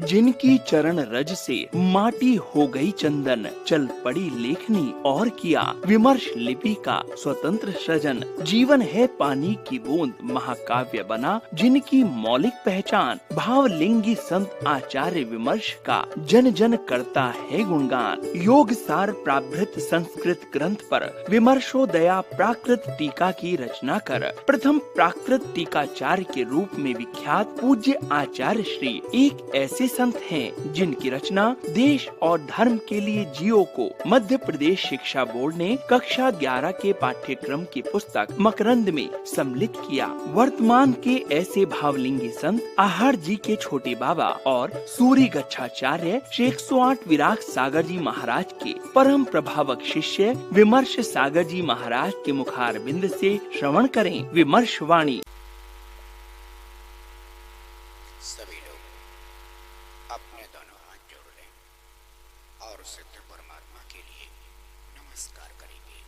जिनकी चरण रज से माटी हो गई चंदन, चल पड़ी लेखनी और किया विमर्श लिपि का स्वतंत्र सृजन। जीवन है पानी की बूंद, महाकाव्य बना जिनकी मौलिक पहचान। भावलिंगी संत आचार्य विमर्श का जन जन करता है गुणगान। योग सार प्राभृत संस्कृत ग्रंथ पर विमर्शोदया प्राकृत टीका की रचना कर प्रथम प्राकृत टीकाचार्य के रूप में विख्यात पूज्य आचार्य श्री एक ऐसे संत हैं जिनकी रचना देश और धर्म के लिए जियो को मध्य प्रदेश शिक्षा बोर्ड ने कक्षा 11 के पाठ्यक्रम की पुस्तक मकरंद में सम्मिलित किया। वर्तमान के ऐसे भावलिंगी संत आहार जी के छोटे बाबा और सूरी गच्छाचार्य श्री 108 विराग सागर जी महाराज के परम प्रभावक शिष्य विमर्श सागर जी महाराज के मुखार बिंद से श्रवण करें विमर्श वाणी। सभी लोग अपने दोनों हाथ जोड़ लें और सिद्ध परमात्मा के लिए नमस्कार करेंगे।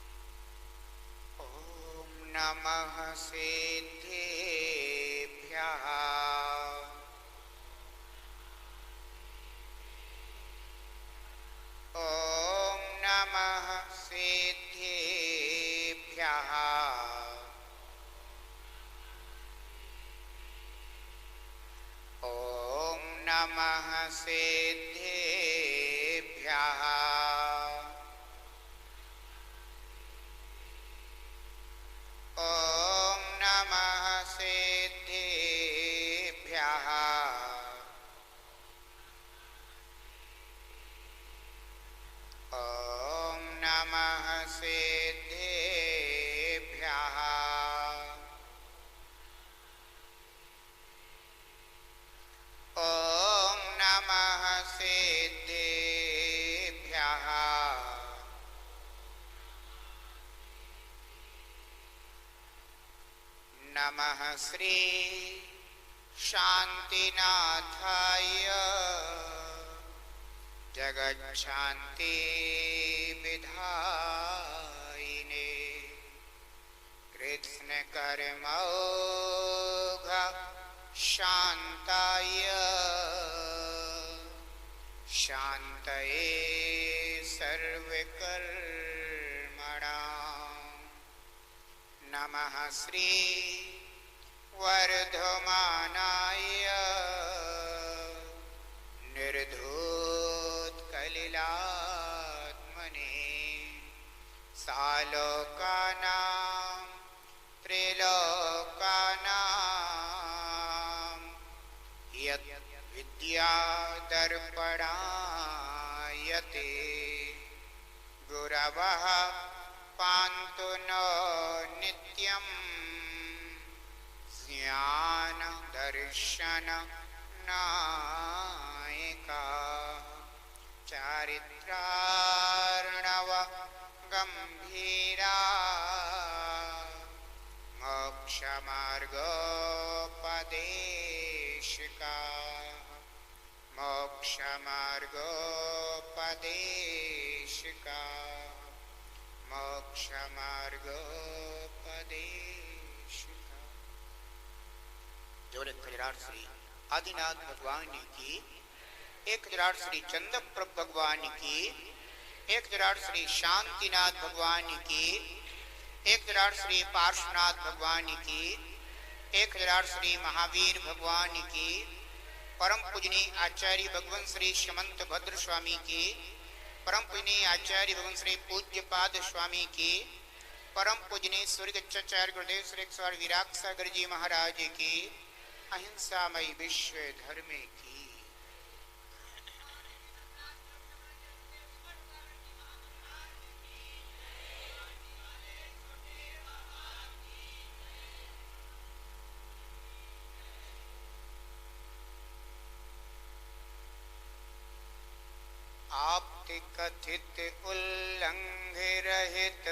ओम नमः सिद्धेभ्यः। ओम नमः सिद्धेभ्यः। ओम नमः सिद्धेभ्यः। ओम नमः सिद्धेभ्यः। ओम नमः सिद्धेभ्यः। ओम नमः सिद्धेभ्यः। नमः श्री शांतिनाथाय जगच्छांति विधायिने कृष्ण कर्मौघ शांताय शांतये सर्वकर्मणां। नमः श्री वर्धमानाय निर्धूतकलिलात्मने सालोकानां त्रिलोकानां यत् विद्यादर्पणायते गुरवः पान्तु नो नित्यं ज्ञानदर्शननायका चारित्रार्णव गम्भीरा मोक्षमार्गोपदेशिका मोक्षमार्गोपदेशिका मोक्षमार्गोपदेशिका। जोरे खजराट श्री आदिनाथ भगवान की, एक खजराट श्री चंद्रप्रभ भगवान की, एक खजराट श्री शांतिनाथ भगवान की, एक खजराट श्री पार्श्वनाथ भगवान की, एक खजराट श्री महावीर भगवान की, परम पूजनीय आचार्य भगवान श्री श्रीमंत भद्र स्वामी की, परम पूजनीय आचार्य भगवान श्री पूज्य पाद स्वामी की, परम पूजनीय स्वर्गचार्य गुरुदेव श्री 108 विराग सागर जी महाराज की, अहिंसामय विश्व धर्म की। आपके कथित उल्लंघ रहित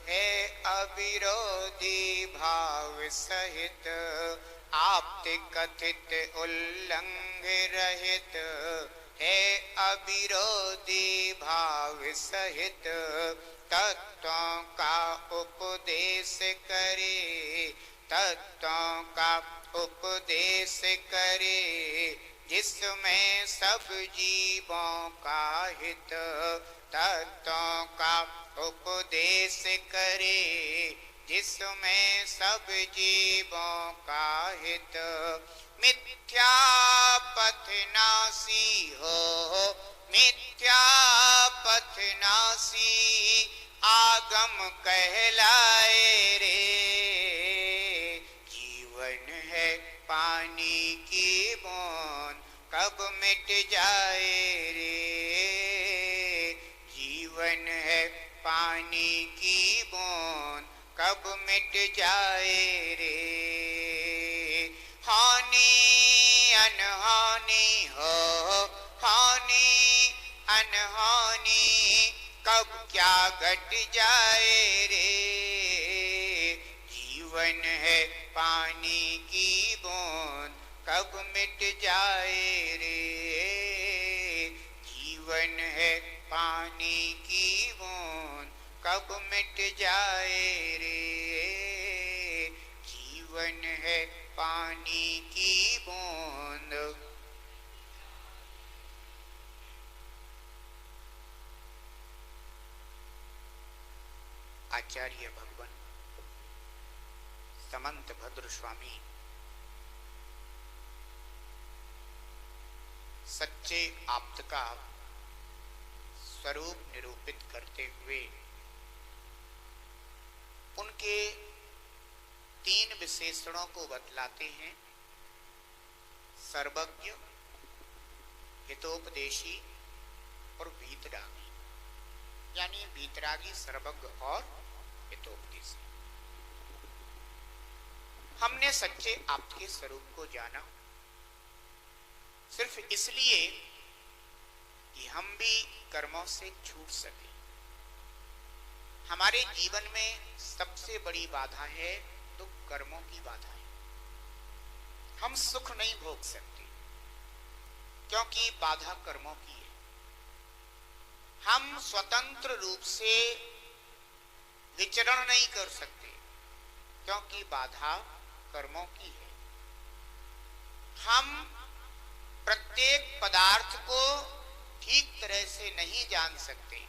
है अविरोधी भाव सहित। आपके कथित उल्लंघ रहित है अविरोधी भाव सहित। तत्वों का उपदेश करे, तत्वों का उपदेश करे, जिसमें सब जीवों का हित, तत्वों का उपदेश करे, जिसमें सब जीवों का हित। मिथ्या पथ नासी हो, मिथ्या पथ नासी आगम कहलाए रे। जीवन है पानी की बूंद, कब मिट जाए रे। जीवन है पानी की बूंद, कब मिट जाए रे। हानि अनहानि हो, हानि अनहानि कब क्या घट जाए रे। जीवन है पानी की बूंद, कब मिट जाए रे। जीवन है पानी की बूंद, कब मिट जाए रे। जीवन है पानी की बूंद। आचार्य भगवान समंत भद्र स्वामी सच्चे आप्त का स्वरूप निरूपित करते हुए उनके 3 विशेषणों को बतलाते हैं। सर्वज्ञ, हितोपदेशी और वीतरागी, यानी वीतरागी, सर्वज्ञ और हितोपदेशी। हमने सच्चे आपके स्वरूप को जाना सिर्फ इसलिए कि हम भी कर्मों से छूट सके। हमारे जीवन में सबसे बड़ी बाधा है तो कर्मों की बाधा है। हम सुख नहीं भोग सकते क्योंकि बाधा कर्मों की है। हम स्वतंत्र रूप से विचरण नहीं कर सकते क्योंकि बाधा कर्मों की है। हम प्रत्येक पदार्थ को ठीक तरह से नहीं जान सकते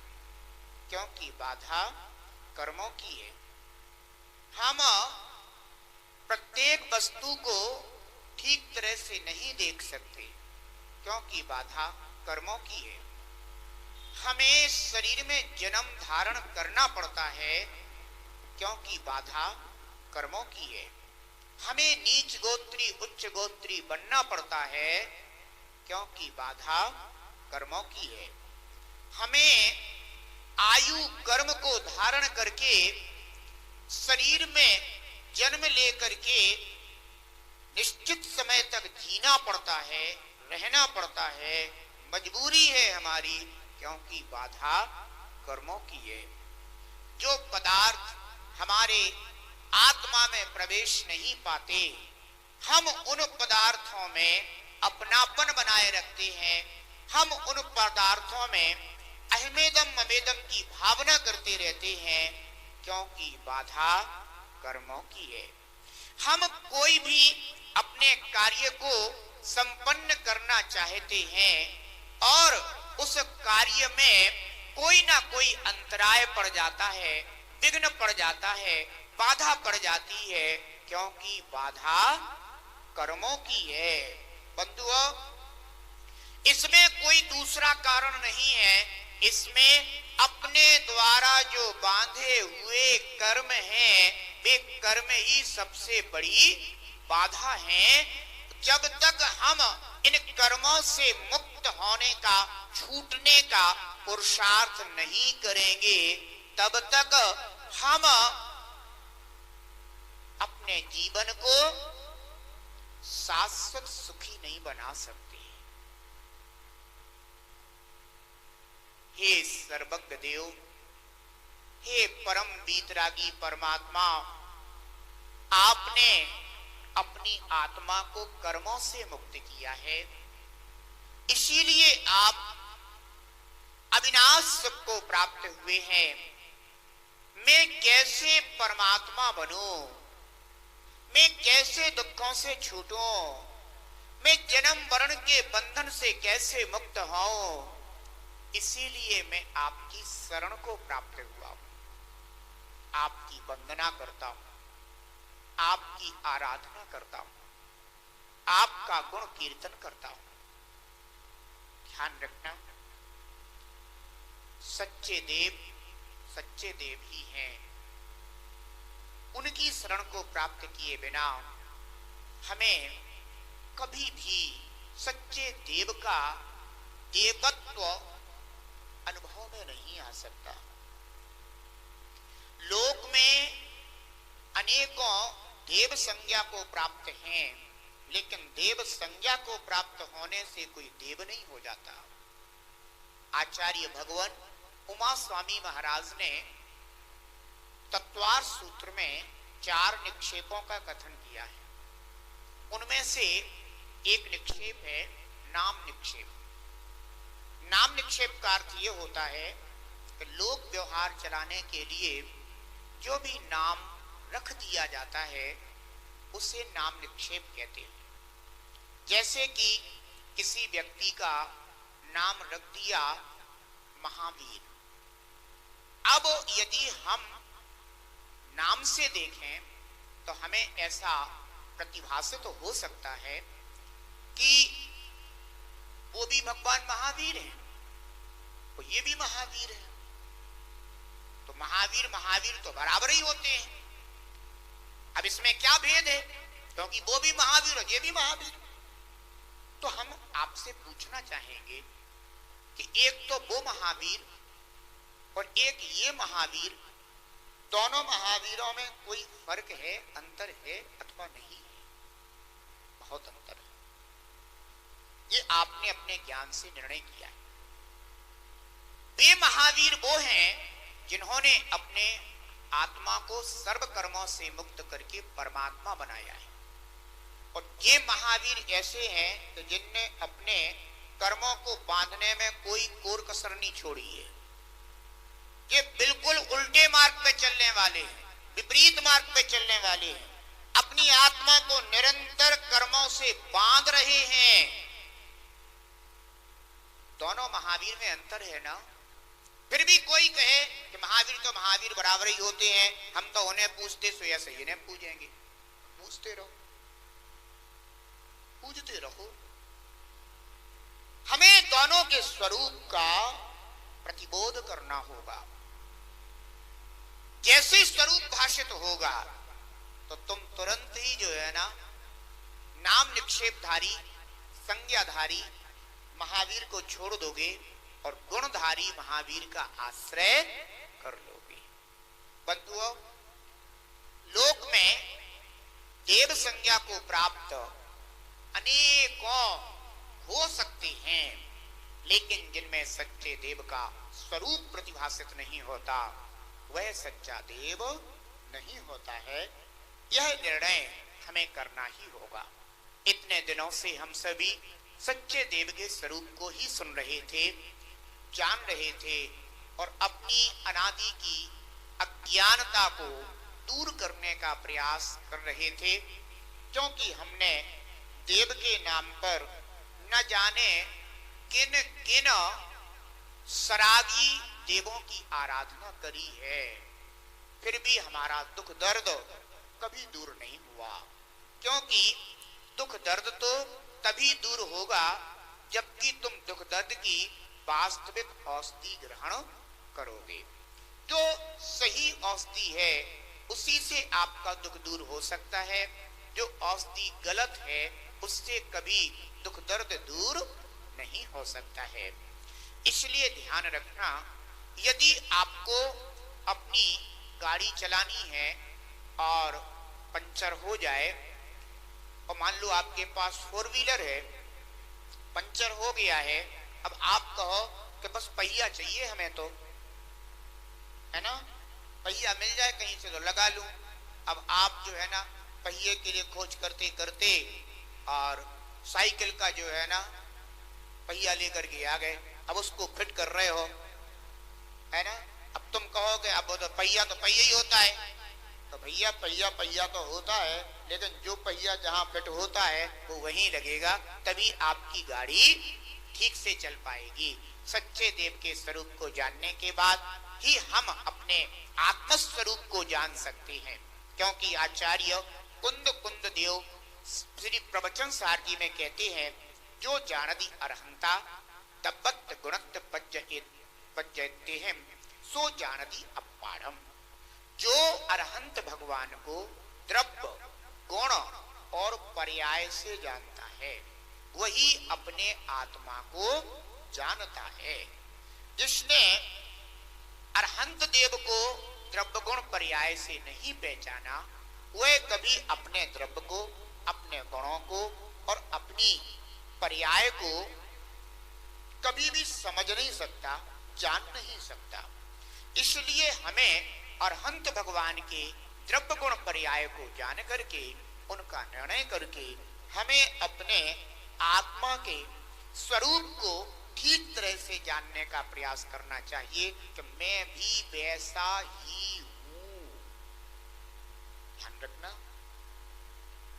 क्योंकि बाधा कर्मों की है। हम प्रत्येक वस्तु को ठीक तरह से नहीं देख सकते क्योंकि बाधा कर्मों की है। हमें शरीर में जन्म धारण करना पड़ता है क्योंकि बाधा कर्मों की है। हमें नीच गोत्री उच्च गोत्री बनना पड़ता है क्योंकि बाधा कर्मों की है। हमें आयु कर्म को धारण करके शरीर में जन्म लेकर के निश्चित समय तक जीना पड़ता है, रहना पड़ता है, मजबूरी है हमारी क्योंकि बाधा कर्मों की है। जो पदार्थ हमारे आत्मा में प्रवेश नहीं पाते, हम उन पदार्थों में अपनापन बनाए रखते हैं। हम उन पदार्थों में अहमेदम ममेदम की भावना करते रहते हैं क्योंकि बाधा कर्मों की है। हम कोई भी अपने कार्य को संपन्न करना चाहते हैं और उस कार्य में कोई ना कोई अंतराय पड़ जाता है, विघ्न पड़ जाता है, बाधा पड़ जाती है क्योंकि बाधा कर्मों की है। बंधुओं, इसमें कोई दूसरा कारण नहीं है। इसमें अपने द्वारा जो बांधे हुए कर्म हैं, वे कर्म ही सबसे बड़ी बाधा हैं। जब तक हम इन कर्मों से मुक्त होने का, छूटने का पुरुषार्थ नहीं करेंगे, तब तक हम अपने जीवन को शाश्वत सुखी नहीं बना सकते। हे सर्वज्ञ देव, हे परम वीतरागी परमात्मा, आपने अपनी आत्मा को कर्मों से मुक्त किया है, इसीलिए आप अविनाश सुख को प्राप्त हुए हैं। मैं कैसे परमात्मा बनूं? मैं कैसे दुखों से छूटूं? मैं जन्म मरण के बंधन से कैसे मुक्त हूं, इसीलिए मैं आपकी शरण को प्राप्त हुआ हूं, आपकी वंदना करता हूं, आपकी आराधना करता हूं, आपका गुण कीर्तन करता हूं। ध्यान रखना, सच्चे देव ही हैं। उनकी शरण को प्राप्त किए बिना हमें कभी भी सच्चे देव का देवत्व अनुभव में नहीं आ सकता। लोक में अनेकों देव संज्ञा को प्राप्त हैं, लेकिन देव संज्ञा को प्राप्त होने से कोई देव नहीं हो जाता। आचार्य भगवान उमा स्वामी महाराज ने तत्वार सूत्र में 4 निक्षेपों का कथन किया है। उनमें से एक निक्षेप है नाम निक्षेप। नाम निक्षेप का अर्थ यह होता है कि लोक व्यवहार चलाने के लिए जो भी नाम रख दिया जाता है उसे नाम निक्षेप कहते हैं। जैसे कि किसी व्यक्ति का नाम रख दिया महावीर। अब यदि हम नाम से देखें तो हमें ऐसा प्रतिभासित हो सकता है कि वो भी भगवान महावीर हैं, तो ये भी महावीर है, तो महावीर तो बराबर ही होते हैं। अब इसमें क्या भेद है, क्योंकि वो भी महावीर और ये भी महावीर। तो हम आपसे पूछना चाहेंगे कि एक तो वो महावीर और एक ये महावीर, दोनों महावीरों में कोई फर्क है, अंतर है अथवा नहीं है? बहुत अंतर है। ये आपने अपने ज्ञान से निर्णय किया है। वे महावीर वो हैं जिन्होंने अपने आत्मा को सर्व कर्मों से मुक्त करके परमात्मा बनाया है, और ये महावीर ऐसे हैं कि जिनने अपने कर्मों को बांधने में कोई कोर कसर नहीं छोड़ी है। ये बिल्कुल उल्टे मार्ग पे चलने वाले हैं, विपरीत मार्ग पे चलने वाले हैं, अपनी आत्मा को निरंतर कर्मों से बांध रहे हैं। दोनों महावीर में अंतर है ना। फिर भी कोई कहे कि महावीर तो महावीर बराबर ही होते हैं, हम तो उन्हें पूछते सो या सही इन्हें पूजेंगे। पूछते रहो, पूजते रहो। हमें दोनों के स्वरूप का प्रतिबोध करना होगा। जैसे स्वरूप भाषित होगा तो तुम तुरंत ही जो है ना, नाम निक्षेपधारी संज्ञाधारी महावीर को छोड़ दोगे और गुणधारी महावीर का आश्रय कर लोगे। बंधुओं, लोक में देव संज्ञा को प्राप्त अनेकों हो सकते हैं, लेकिन जिनमें सच्चे देव का स्वरूप प्रतिभासित नहीं होता, वह सच्चा देव नहीं होता है। यह निर्णय हमें करना ही होगा। इतने दिनों से हम सभी सच्चे देव के स्वरूप को ही सुन रहे थे, जान रहे थे, और अपनी अनादि की अज्ञानता को दूर करने का प्रयास कर रहे थे, क्योंकि हमने देव के नाम पर न जाने किन किन सरागी देवों की आराधना करी है। फिर भी हमारा दुख दर्द कभी दूर नहीं हुआ, क्योंकि दुख दर्द तो तभी दूर होगा जबकि तुम दुख दर्द की वास्तविक औषधि ग्रहण करोगे। जो सही औषधि है उसी से आपका दुख दूर हो सकता है। जो औषधि गलत है उससे कभी दुख दर्द दूर नहीं हो सकता है। इसलिए ध्यान रखना, यदि आपको अपनी गाड़ी चलानी है और पंचर हो जाए, और मान लो आपके पास 4 व्हीलर है, पंचर हो गया है, अब आप कहो कि बस पहिया चाहिए हमें, तो है ना, पहिया मिल जाए कहीं से तो लगा लूं। अब आप जो है ना पहिए के लिए खोज करते करते और साइकिल का जो है ना पहिया लेकर के आ गए, अब उसको फिट कर रहे हो, है ना। अब तुम कहोगे अब तो पहिया ही होता है, तो भैया पहिया तो होता है, लेकिन जो पहिया जहां फिट होता है वो वहीं लगेगा, तभी आपकी गाड़ी ठीक से चल पाएगी। सच्चे देव के स्वरूप को जानने के बाद ही हम अपने आत्म स्वरूप को जान सकते हैं। क्योंकि आचार्य कुंद कुंद देव श्री प्रवचन सार जी में कहते हैं, जो जानती अरहंता तब्बत गुणत पज्जते हैं सो जानती अपाढ़म। जो अरहंत भगवान को द्रव्य गुण और पर्याय से जानता है वही अपने आत्मा को जानता है। जिसने अरहंत देव को द्रव्य गुण पर्याय से नहीं पहचाना वह कभी अपने द्रव्य को, अपने गुणों को और अपनी पर्याय को कभी भी समझ नहीं सकता, जान नहीं सकता। इसलिए हमें अरहंत भगवान के द्रव्य गुण पर्याय को जान करके उनका निर्णय करके हमें अपने आत्मा के स्वरूप को ठीक तरह से जानने का प्रयास करना चाहिए कि मैं भी वैसा ही हूं। ध्यान रखना,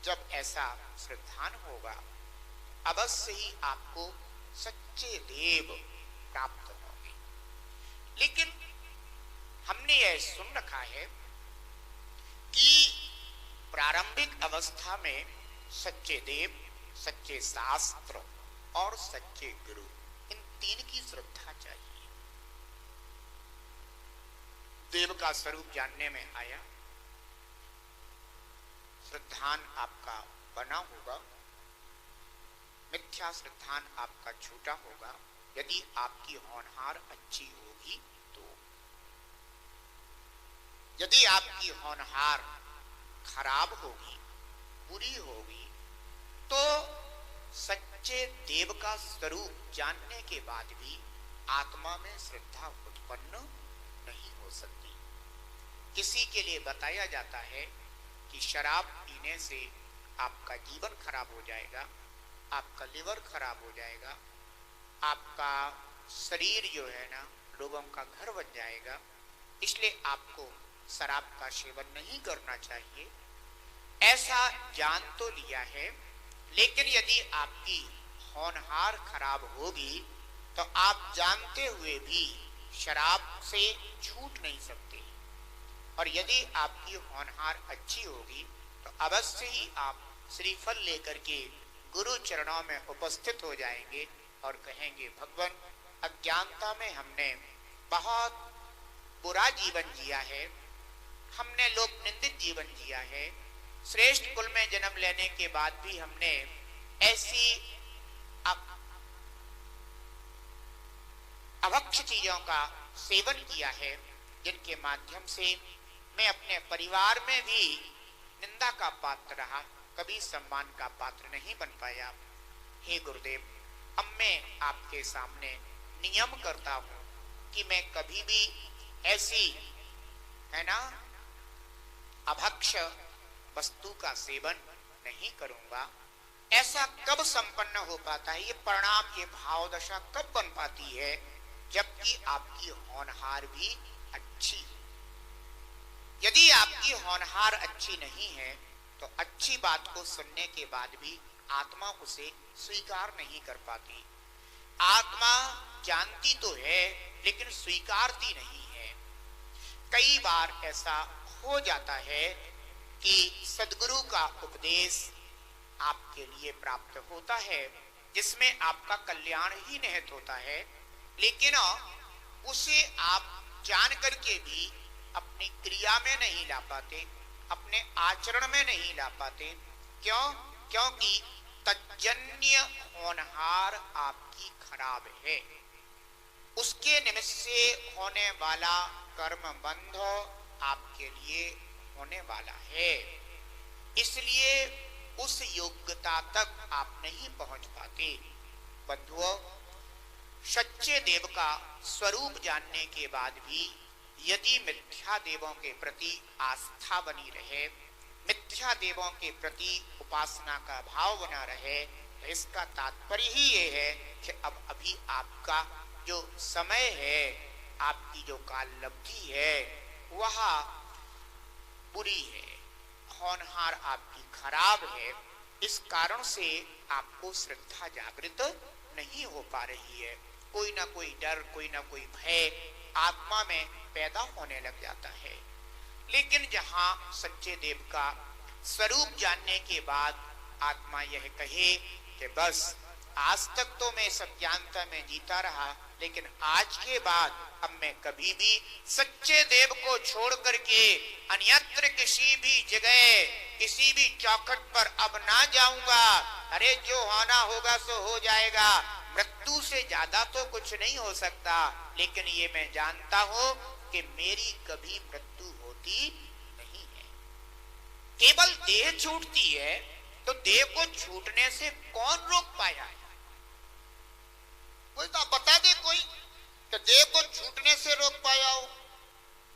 जब ऐसा श्रद्धान होगा अवश्य ही आपको सच्चे देव प्राप्त होंगे। लेकिन हमने यह सुन रखा है कि प्रारंभिक अवस्था में सच्चे देव, सच्चे शास्त्र और सच्चे गुरु, इन तीन की श्रद्धा चाहिए। देव का स्वरूप जानने में आया, श्रद्धान आपका बना होगा, मिथ्या श्रद्धान आपका छूटा होगा। यदि आपकी होनहार अच्छी होगी तो। यदि आपकी होनहार खराब होगी, बुरी होगी, तो सच्चे देव का स्वरूप जानने के बाद भी आत्मा में श्रद्धा उत्पन्न नहीं हो सकती। किसी के लिए बताया जाता है कि शराब पीने से आपका जीवन खराब हो जाएगा, आपका लिवर खराब हो जाएगा, आपका शरीर जो है ना रोगों का घर बन जाएगा, इसलिए आपको शराब का सेवन नहीं करना चाहिए। ऐसा जान तो लिया है, लेकिन यदि आपकी होनहार खराब होगी तो आप जानते हुए भी शराब से छूट नहीं सकते। और यदि आपकी होनहार अच्छी होगी तो अवश्य ही आप श्रीफल लेकर के गुरु चरणों में उपस्थित हो जाएंगे और कहेंगे, भगवान अज्ञानता में हमने बहुत बुरा जीवन जिया है, हमने लोक निंदित जीवन जिया है, श्रेष्ठ कुल में जन्म लेने के बाद भी हमने ऐसी अभक्ष चीजों का सेवन किया है जिनके माध्यम से मैं अपने परिवार में भी निंदा का पात्र रहा, कभी सम्मान का पात्र नहीं बन पाया। हे गुरुदेव, अब मैं आपके सामने नियम करता हूं कि मैं कभी भी ऐसी, है ना, अभक्ष वस्तु का सेवन नहीं करूंगा। ऐसा कब संपन्न हो पाता है, ये परिणाम, ये भाव दशा कब बन पाती है, जबकि आपकी होनहार भी अच्छी हो। यदि आपकी होनहार अच्छी नहीं है तो अच्छी बात को सुनने के बाद भी आत्मा उसे स्वीकार नहीं कर पाती। आत्मा जानती तो है लेकिन स्वीकारती नहीं है। कई बार ऐसा हो जाता है कि सद्गुरु का उपदेश आपके लिए प्राप्त होता है जिसमें आपका कल्याण ही निहित होता है, लेकिन उसे आप जान करके भी अपनी क्रिया में नहीं ला पाते, अपने आचरण में नहीं ला पाते। क्यों? क्योंकि तज्जन्य होनहार आपकी खराब है। उसके निमित्त से होने वाला कर्म बंध आपके लिए होने वाला है, इसलिए उस योग्यता तक आप नहीं पहुंच पाते। बंधुओं, सच्चे देव का स्वरूप जानने के बाद भी यदि मिथ्या देवों के प्रति आस्था बनी रहे, मिथ्या देवों के प्रति उपासना का भाव बना रहे, तो इसका तात्पर्य ही ये है कि अब अभी आपका जो समय है, आपकी जो काल लब्धि है, वह बुरी है, होनहार आपकी खराब है, इस कारण से आपको श्रद्धा जागृत नहीं हो पा रही है। कोई ना कोई डर, कोई ना कोई भय आत्मा में पैदा होने लग जाता है। लेकिन जहां सच्चे देव का स्वरूप जानने के बाद आत्मा यह कहे कि बस आज तक तो मैं सत्यांता में जीता रहा, लेकिन आज के बाद अब मैं कभी भी सच्चे देव को छोड़ करके अन्यत्र किसी भी जगह, किसी भी चौखट पर अब ना जाऊंगा। अरे जो होना होगा सो हो जाएगा, मृत्यु से ज्यादा तो कुछ नहीं हो सकता, लेकिन ये मैं जानता हूं कि मेरी कभी मृत्यु होती नहीं है। केवल देह छूटती है, तो देह को छूटने से कौन रोक पाया है? कोई तो बता दे कोई कि देह को छूटने से रोक पाया हो।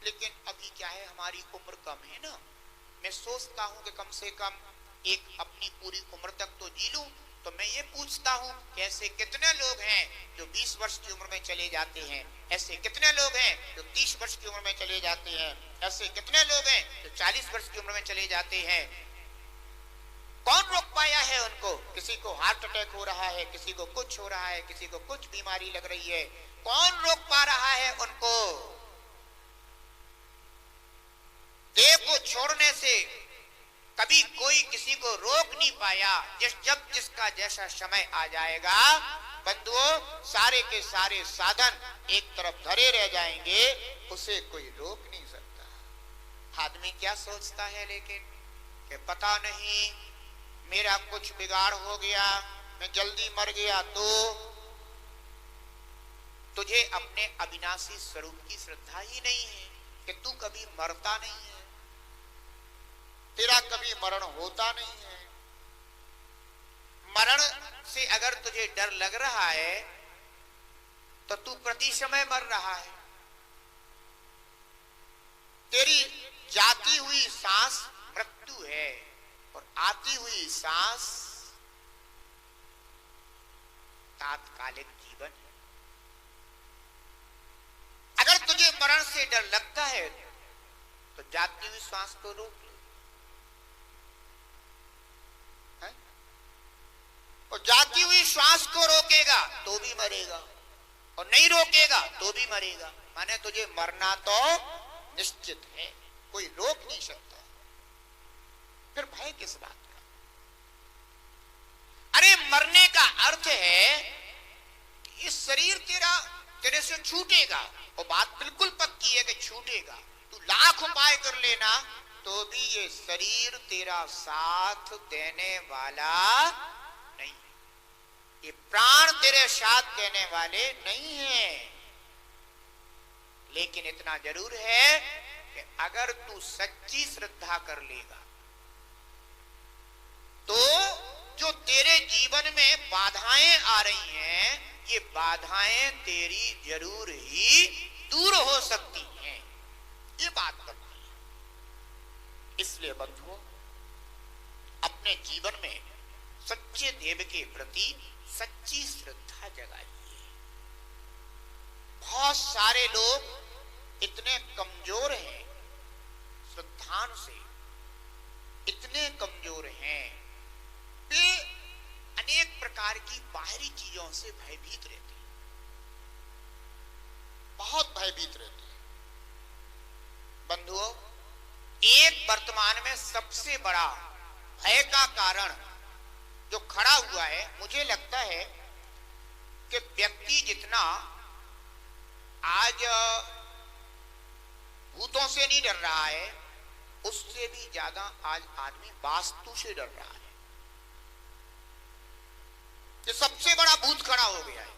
लेकिन अभी क्या है, हमारी उम्र कम है ना। मैं सोचता हूं कि कम से कम एक अपनी पूरी उम्र तक तो जी लूं। तो मैं ये पूछता हूं कि ऐसे कितने लोग हैं जो 20 वर्ष की उम्र में चले जाते हैं? ऐसे कितने लोग हैं जो 30 वर्ष की उम्र में चले जाते हैं? ऐसे कितने लोग हैं जो 40 वर्ष की उम्र में चले जाते हैं? कौन रोक पाया है उनको? किसी को हार्ट अटैक हो रहा है, किसी को कुछ हो रहा है, किसी को कुछ बीमारी लग रही है, कौन रोक पा रहा है उनको? देह को छोड़ने से कभी कोई किसी को रोक नहीं पाया। जब जिसका जैसा समय आ जाएगा, बंधुओं, सारे के सारे साधन एक तरफ धरे रह जाएंगे, उसे कोई रोक नहीं सकता। आदमी क्या सोचता है लेकिन कि पता नहीं मेरा कुछ बिगाड़ हो गया, मैं जल्दी मर गया तो। तुझे अपने अविनाशी स्वरूप की श्रद्धा ही नहीं है कि तू कभी मरता नहीं है, तेरा कभी मरण होता नहीं है। मरण से अगर तुझे डर लग रहा है तो तू प्रति समय मर रहा है। तेरी जाती हुई सांस मृत्यु है और आती हुई सांस तात्कालिक जीवन है। अगर तुझे मरण से डर लगता है तो जाती हुई सांस को रोक ले, और जाती हुई श्वास को रोकेगा तो भी मरेगा, और नहीं रोकेगा तो भी मरेगा। माने तुझे मरना तो निश्चित है, कोई रोक नहीं सकता। फिर भय किस बात का? अरे मरने का अर्थ है कि ये शरीर तेरे से छूटेगा, और बात बिल्कुल पक्की है कि छूटेगा। तू लाख उपाय कर लेना तो भी ये शरीर तेरा साथ देने वाला नहीं, ये प्राण तेरे साथ देने वाले नहीं है। लेकिन इतना जरूर है कि अगर तू सच्ची श्रद्धा कर लेगा तो जो तेरे जीवन में बाधाएं आ रही हैं, ये बाधाएं तेरी जरूर ही दूर हो सकती हैं। ये बात पक्की है। इसलिए बंधुओं, अपने जीवन में सच्चे देव के प्रति सच्ची श्रद्धा जगाइए। बहुत सारे लोग इतने कमजोर हैं, श्रद्धान से इतने कमजोर हैं, वे अनेक प्रकार की बाहरी चीजों से भयभीत रहते हैं, बहुत भयभीत रहते हैं। बंधुओं, एक वर्तमान में सबसे बड़ा भय का कारण जो खड़ा हुआ है, मुझे लगता है कि व्यक्ति जितना आज भूतों से नहीं डर रहा है, उससे भी ज्यादा आज आदमी वास्तु से डर रहा है। ये सबसे बड़ा भूत खड़ा हो गया है।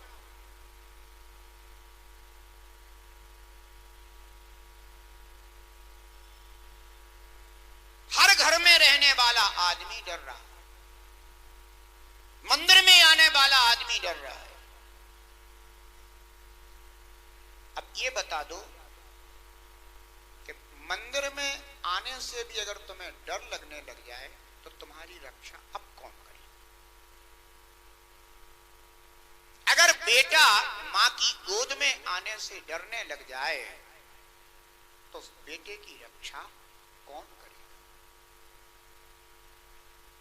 हर घर में रहने वाला आदमी डर रहा है, मंदिर में आने वाला आदमी डर रहा है। अब ये बता दो कि मंदिर में आने से भी अगर तुम्हें डर लगने लग जाए तो तुम्हारी रक्षा अब कौन करे? अगर बेटा मां की गोद में आने से डरने लग जाए तो उस बेटे की रक्षा कौन करेगा?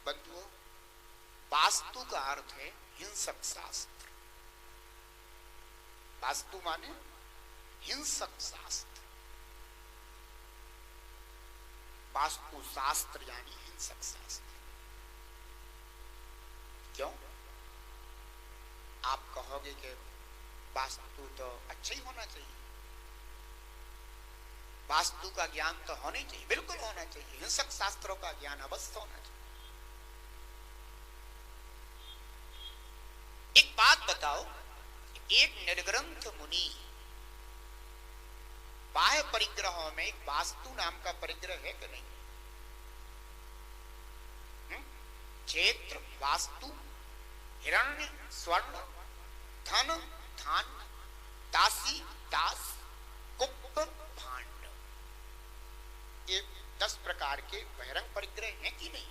बंधुओं, वास्तु का अर्थ है हिंसक शास्त्र। वास्तु माने हिंसक शास्त्र। वास्तु शास्त्र यानी हिंसक शास्त्र। क्यों? आप कहोगे कि वास्तु तो अच्छा ही होना चाहिए, वास्तु का ज्ञान तो होना चाहिए। बिल्कुल होना चाहिए, हिंसक शास्त्रों का ज्ञान अवश्य होना चाहिए। एक बात बताओ, एक निर्ग्रंथ मुनि बाह्य परिग्रहों में एक वास्तु नाम का परिग्रह है कि नहीं? क्षेत्र, वास्तु, हिरण्य, स्वर्ण, धन, धान्य, दासी, दास, कुप्प, भांड, ये 10 प्रकार के बहिरंग परिग्रह हैं कि नहीं?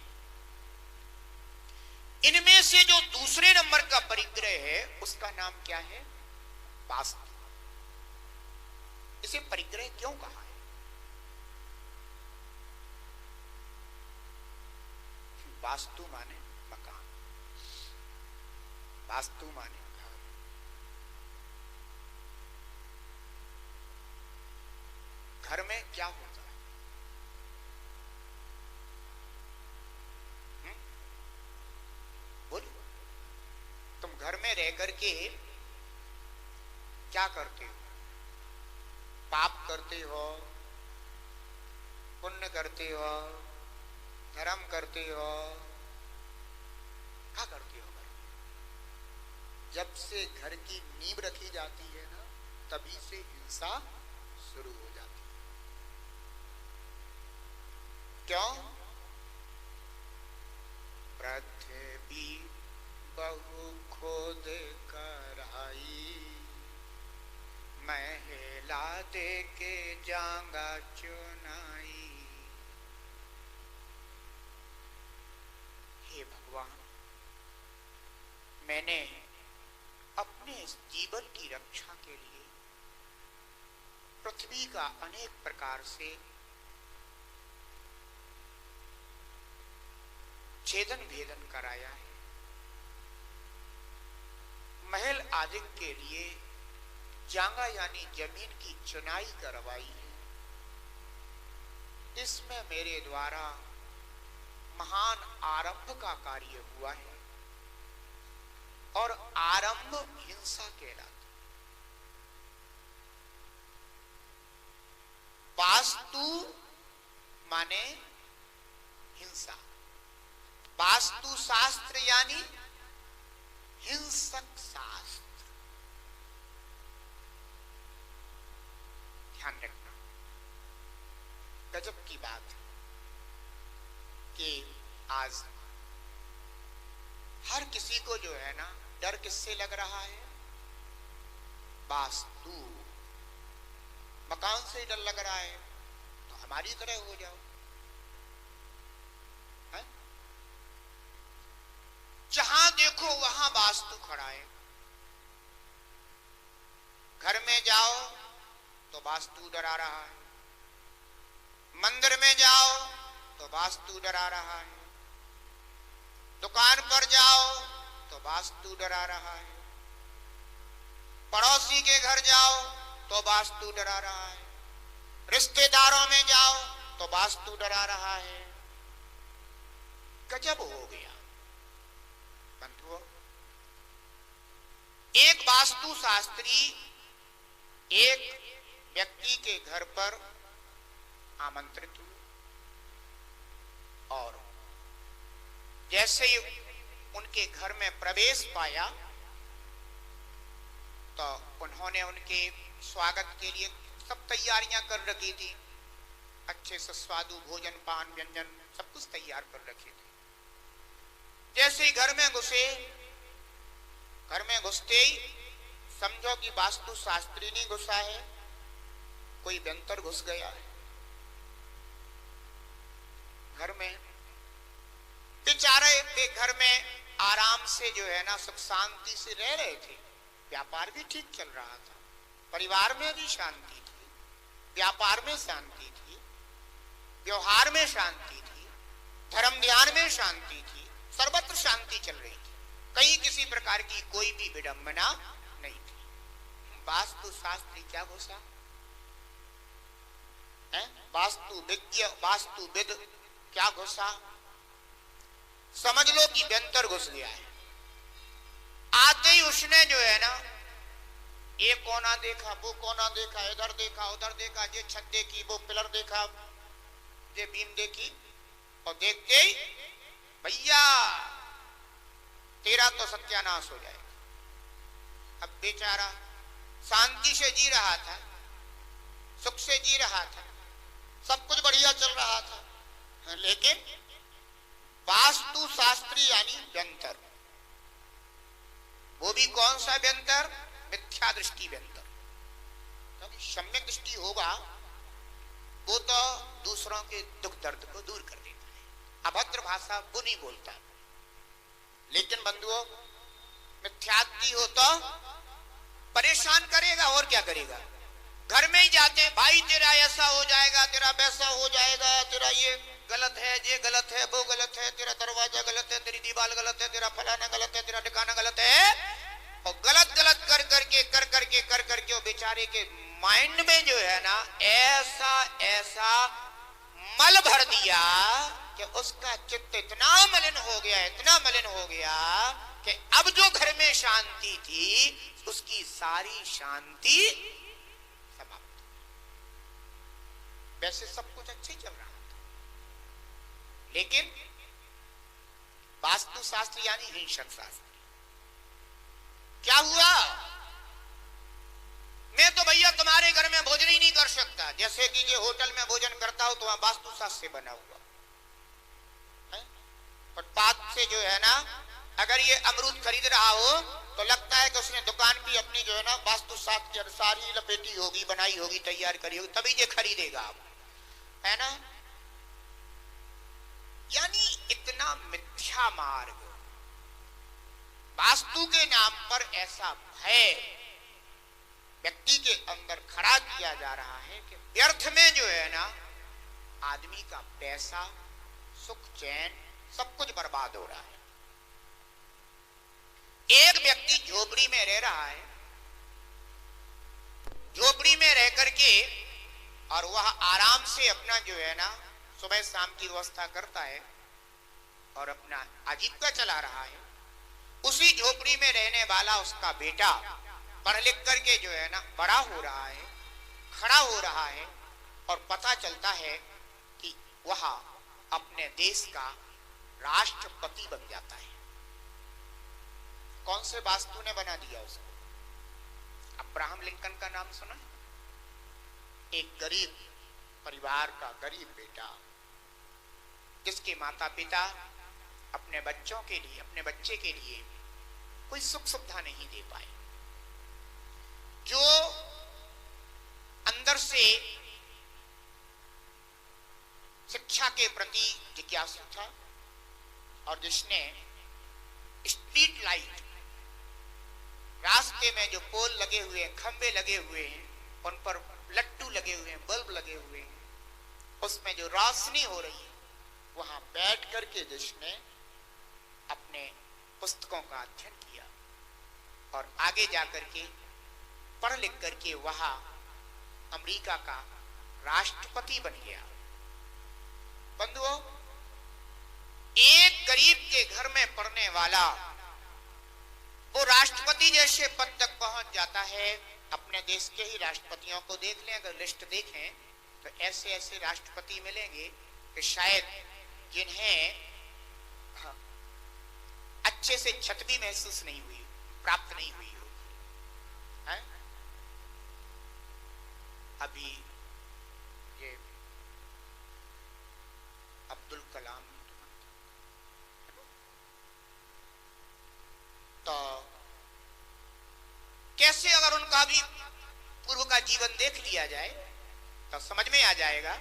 इनमें से जो दूसरे नंबर का परिग्रह है उसका नाम क्या है? वास्तु। इसे परिग्रह क्यों कहा है? वास्तु माने मकान, वास्तु माने घर। घर में क्या होता है? बोलो, तुम घर में रह करके क्या करते हो? पाप करते हो, पुण्य करते हो, धर्म करते हो, क्या करते हो? जब से घर की नींव रखी जाती है ना, तभी से हिंसा शुरू हो जाती है। क्यों? पृथ्वी बहु खोद कर आई, महिला दे के जांगा चुनाई। हे भगवान, मैंने अपने इस जीवन की रक्षा के लिए पृथ्वी का अनेक प्रकार से छेदन भेदन कराया है। महल आदि के लिए जांगा यानी जमीन की चुनाई करवाई है। इसमें मेरे द्वारा महान आरंभ का कार्य हुआ है, और आरंभ हिंसा कहलाता। वास्तु माने हिंसा, वास्तु शास्त्र यानी हिंसक शास्त्र। ध्यान रखना, गजब की बात है कि आज हर किसी को जो है ना, डर किससे लग रहा है? वास्तु, मकान से डर लग रहा है। तो हमारी तरह हो जाओ, है? जहां देखो वहां वास्तु खड़ा है। घर में जाओ तो वास्तु डरा रहा है, मंदिर में जाओ तो वास्तु डरा रहा है, दुकान पर जाओ तो वास्तु डरा रहा है, पड़ोसी के घर जाओ तो वास्तु डरा रहा है, रिश्तेदारों में जाओ तो वास्तु डरा रहा है। गजब हो गया बंधुओं। एक वास्तु शास्त्री एक व्यक्ति के घर पर आमंत्रित हुए, और जैसे ही उनके घर में प्रवेश पाया तो उन्होंने उनके स्वागत के लिए सब तैयारियां कर रखी थी। अच्छे से स्वादु भोजन, पान, व्यंजन सब कुछ तैयार कर रखे थे। जैसे ही घर में घुसे, घर में घुसते ही समझो कि वास्तु शास्त्री नहीं घुसा है, कोई व्यंतर घुस गया है घर में। बेचारे के घर में आराम से जो है ना, सुख शांति से रह रहे थे, व्यापार भी ठीक चल रहा था, परिवार में भी शांति थी, व्यापार में शांति थी, व्यवहार में शांति थी, धर्म ध्यान में शांति थी, सर्वत्र शांति चल रही थी, कहीं किसी प्रकार की कोई भी विडंबना नहीं थी। वास्तु शास्त्री क्या घुसा है, वास्तुविद क्या घुसा, समझ लो कि व्यंतर घुस गया है। आते ही उसने जो है ना, ये कोना देखा, वो कोना देखा, इधर देखा, उधर देखा, ये छत देखी, वो पिलर देखा, ये बीम देखी, और देखते ही भैया तेरा तो सत्यानाश हो जाएगा। अब बेचारा शांति से जी रहा था, सुख से जी रहा था, सब कुछ बढ़िया चल रहा था, लेकिन वास्तु शास्त्री यानी व्यंतर, वो भी कौन सा व्यंतर, मिथ्या दृष्टि व्यंतर। क्योंकि सम्यक दृष्टि होगा वो तो दूसरों के दुख दर्द को दूर कर देता है, अभद्र भाषा वो नहीं बोलता। लेकिन बंधुओं, मिथ्यादृष्टि हो तो परेशान करेगा, और क्या करेगा। घर में ही जाते, भाई तेरा ऐसा हो जाएगा, तेरा वैसा हो जाएगा, तेरा ये गलत है, ये गलत है, वो गलत है, तेरा दरवाजा गलत है, तेरी दीवार गलत है, तेरा फलाना गलत है, तेरा ठिकाना गलत है, और गलत गलत कर करके वो बेचारे के माइंड में जो है ना ऐसा मल भर दिया कि उसका चित्त इतना मलिन हो गया कि अब जो घर में शांति थी उसकी सारी शांति समाप्त। वैसे सब कुछ अच्छे चल रहा था, लेकिन वास्तु शास्त्र यानी हिंसक शास्त्र क्या हुआ। मैं तो भैया तुम्हारे घर में भोजन ही नहीं कर सकता, जैसे कि ये होटल में भोजन करता हूं तो वहां वास्तु शास्त्र से बना हुआ है। फुटपाथ से जो है ना, अगर ये अमरूद खरीद रहा हो तो लगता है कि उसने दुकान भी अपनी जो है ना वास्तु शास्त्र के अनुसार ही लपेटी होगी, बनाई होगी, तैयार करी होगी, तभी ये खरीदेगा, है ना। यानी इतना मिथ्या मार्ग, वास्तु के नाम पर ऐसा भय व्यक्ति के अंदर खड़ा किया जा रहा है कि व्यर्थ में जो है ना आदमी का पैसा, सुख, चैन सब कुछ बर्बाद हो रहा है। एक व्यक्ति झोपड़ी में रह रहा है, झोपड़ी में रह करके और वह आराम से अपना जो है ना सुबह शाम की व्यवस्था करता है और अपना आजीविका चला रहा है। उसी झोपड़ी में रहने वाला उसका बेटा पढ़ लिख करके जो है ना बड़ा हो रहा है, खड़ा हो रहा है, और पता चलता है कि वह अपने देश का राष्ट्रपति बन जाता है। कौन से वास्तु ने बना दिया उसको? अब्राहम लिंकन का नाम सुना? एक गरीब परिवार का गरीब बेटा, जिसके माता पिता अपने बच्चों के लिए, अपने बच्चे के लिए कोई सुख सुविधा नहीं दे पाए, जो अंदर से शिक्षा के प्रति जिज्ञासु था और जिसने स्ट्रीट लाइट, रास्ते में जो पोल लगे हुए हैं, खंबे लगे हुए हैं, उन पर लट्टू लगे हुए हैं, बल्ब लगे हुए हैं, उसमें जो रोशनी हो रही है, वहां बैठ करके जिसने अपने पुस्तकों का अध्ययन किया और आगे जाकर के पढ़ लिख करके वहां अमेरिका का राष्ट्रपति बन गया। बंधुओं, एक गरीब के घर में पढ़ने वाला वो राष्ट्रपति जैसे पद तक पहुंच जाता है। अपने देश के ही राष्ट्रपतियों को देख लें, अगर लिस्ट देखें तो ऐसे ऐसे राष्ट्रपति मिलेंगे कि शायद जिन्हें अच्छे से छत भी महसूस नहीं हुई, प्राप्त नहीं हुई हो। अभी ये अब्दुल कलाम तो कैसे, अगर उनका भी पूर्व का जीवन देख लिया जाए तो समझ में आ जाएगा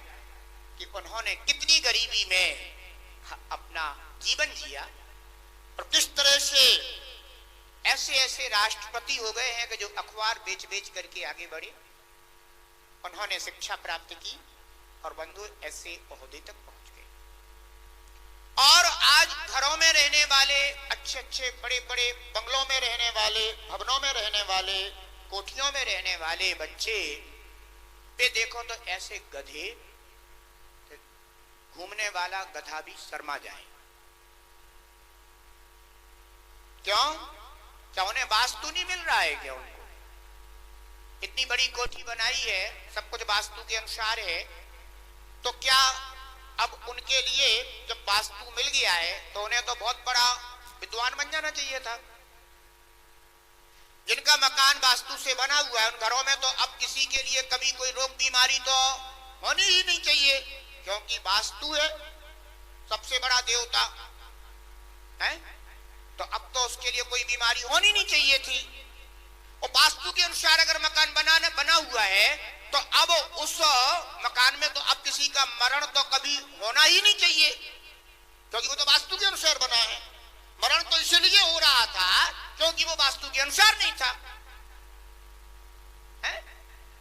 कि उन्होंने कितनी गरीबी में अपना जीवन जिया और किस तरह से ऐसे ऐसे राष्ट्रपति हो गए हैं कि जो अखबार बेच बेच करके आगे बढ़े। उन्होंने शिक्षा प्राप्त की और बंधु ऐसे ओहदे तक पहुंच गए। और आज घरों में रहने वाले, अच्छे अच्छे बड़े बड़े बंगलों में रहने वाले, भवनों में रहने वाले, कोठियों में रहने वाले बच्चे पे देखो तो ऐसे गधे, घूमने वाला गधा भी शर्मा जाए। क्यों? क्या उन्हें वास्तु नहीं मिल रहा है क्या? उनको इतनी बड़ी कोठी बनाई है, सब कुछ वास्तु के अनुसार है, तो क्या अब उनके लिए जब वास्तु मिल गया है तो उन्हें तो बहुत बड़ा विद्वान बन जाना चाहिए था। जिनका मकान वास्तु से बना हुआ है उन घरों में तो अब किसी के लिए कभी कोई रोग बीमारी तो होनी ही नहीं चाहिए, क्योंकि वास्तु है सबसे बड़ा देवता है, तो अब तो उसके लिए कोई बीमारी होनी नहीं चाहिए थी। और वास्तु के अनुसार अगर मकान बना हुआ है तो अब उस मकान में तो अब किसी का मरण तो कभी होना ही नहीं चाहिए, क्योंकि वो तो वास्तु के अनुसार बना है। मरण तो इसलिए हो रहा था क्योंकि वो वास्तु के अनुसार नहीं था। है?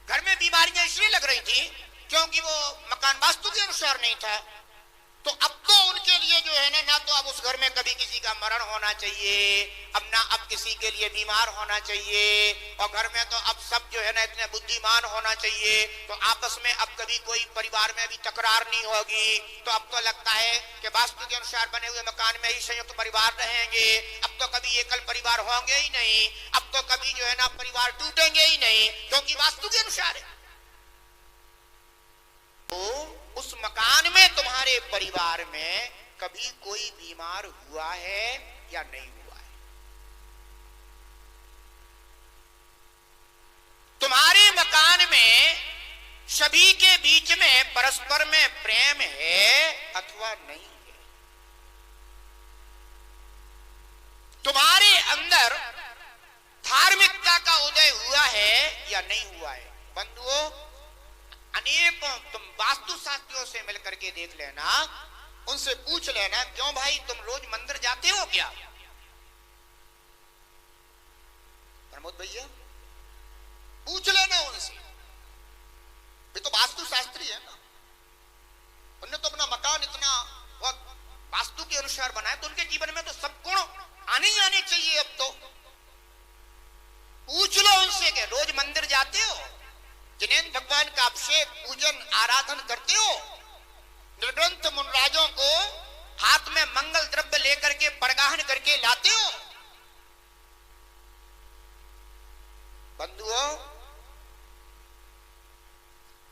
घर में बीमारियां इसलिए लग रही थी क्योंकि वो मकान वास्तु के अनुसार नहीं था। तो अब तो उनके लिए जो है ना तो अब उस घर में कभी किसी का मरण होना चाहिए, अब ना अब किसी के लिए बीमार होना चाहिए, और घर में तो अब सब जो है ना इतने बुद्धिमान होना चाहिए, तो आपस में अब कभी कोई परिवार में भी तकरार नहीं होगी। तो अब तो लगता है कि वास्तु के अनुसार बने हुए मकान में ही संयुक्त परिवार रहेंगे, अब तो कभी एकल परिवार होंगे ही नहीं, अब तो कभी जो है ना परिवार टूटेंगे ही नहीं, क्योंकि वास्तु के अनुसार है। तो उस मकान में तुम्हारे परिवार में कभी कोई बीमार हुआ है या नहीं हुआ है? तुम्हारे मकान में सभी के बीच में परस्पर में प्रेम है अथवा नहीं है? तुम्हारे अंदर धार्मिकता का उदय हुआ है या नहीं हुआ है? बंधुओं, अनेक तुम वास्तु शास्त्रियों से मिलकर के देख लेना, उनसे पूछ लेना, क्यों भाई तुम रोज मंदिर जाते हो क्या? प्रमोद भैया पूछ लेना उनसे, वे तो वास्तु शास्त्री है ना, उन्होंने तो अपना मकान इतना वास्तु के अनुसार बनाया, तो उनके जीवन में तो सब गुण आने ही आने चाहिए। अब तो पूछ लो उनसे कि रोज मंदिर जाते हो, जिनेन्द्र भगवान का अभिषेक पूजन आराधन करते हो, निर्ग्रंथ मुनराजों को हाथ में मंगल द्रव्य लेकर के परगाहन करके लाते हो? बंधुओं,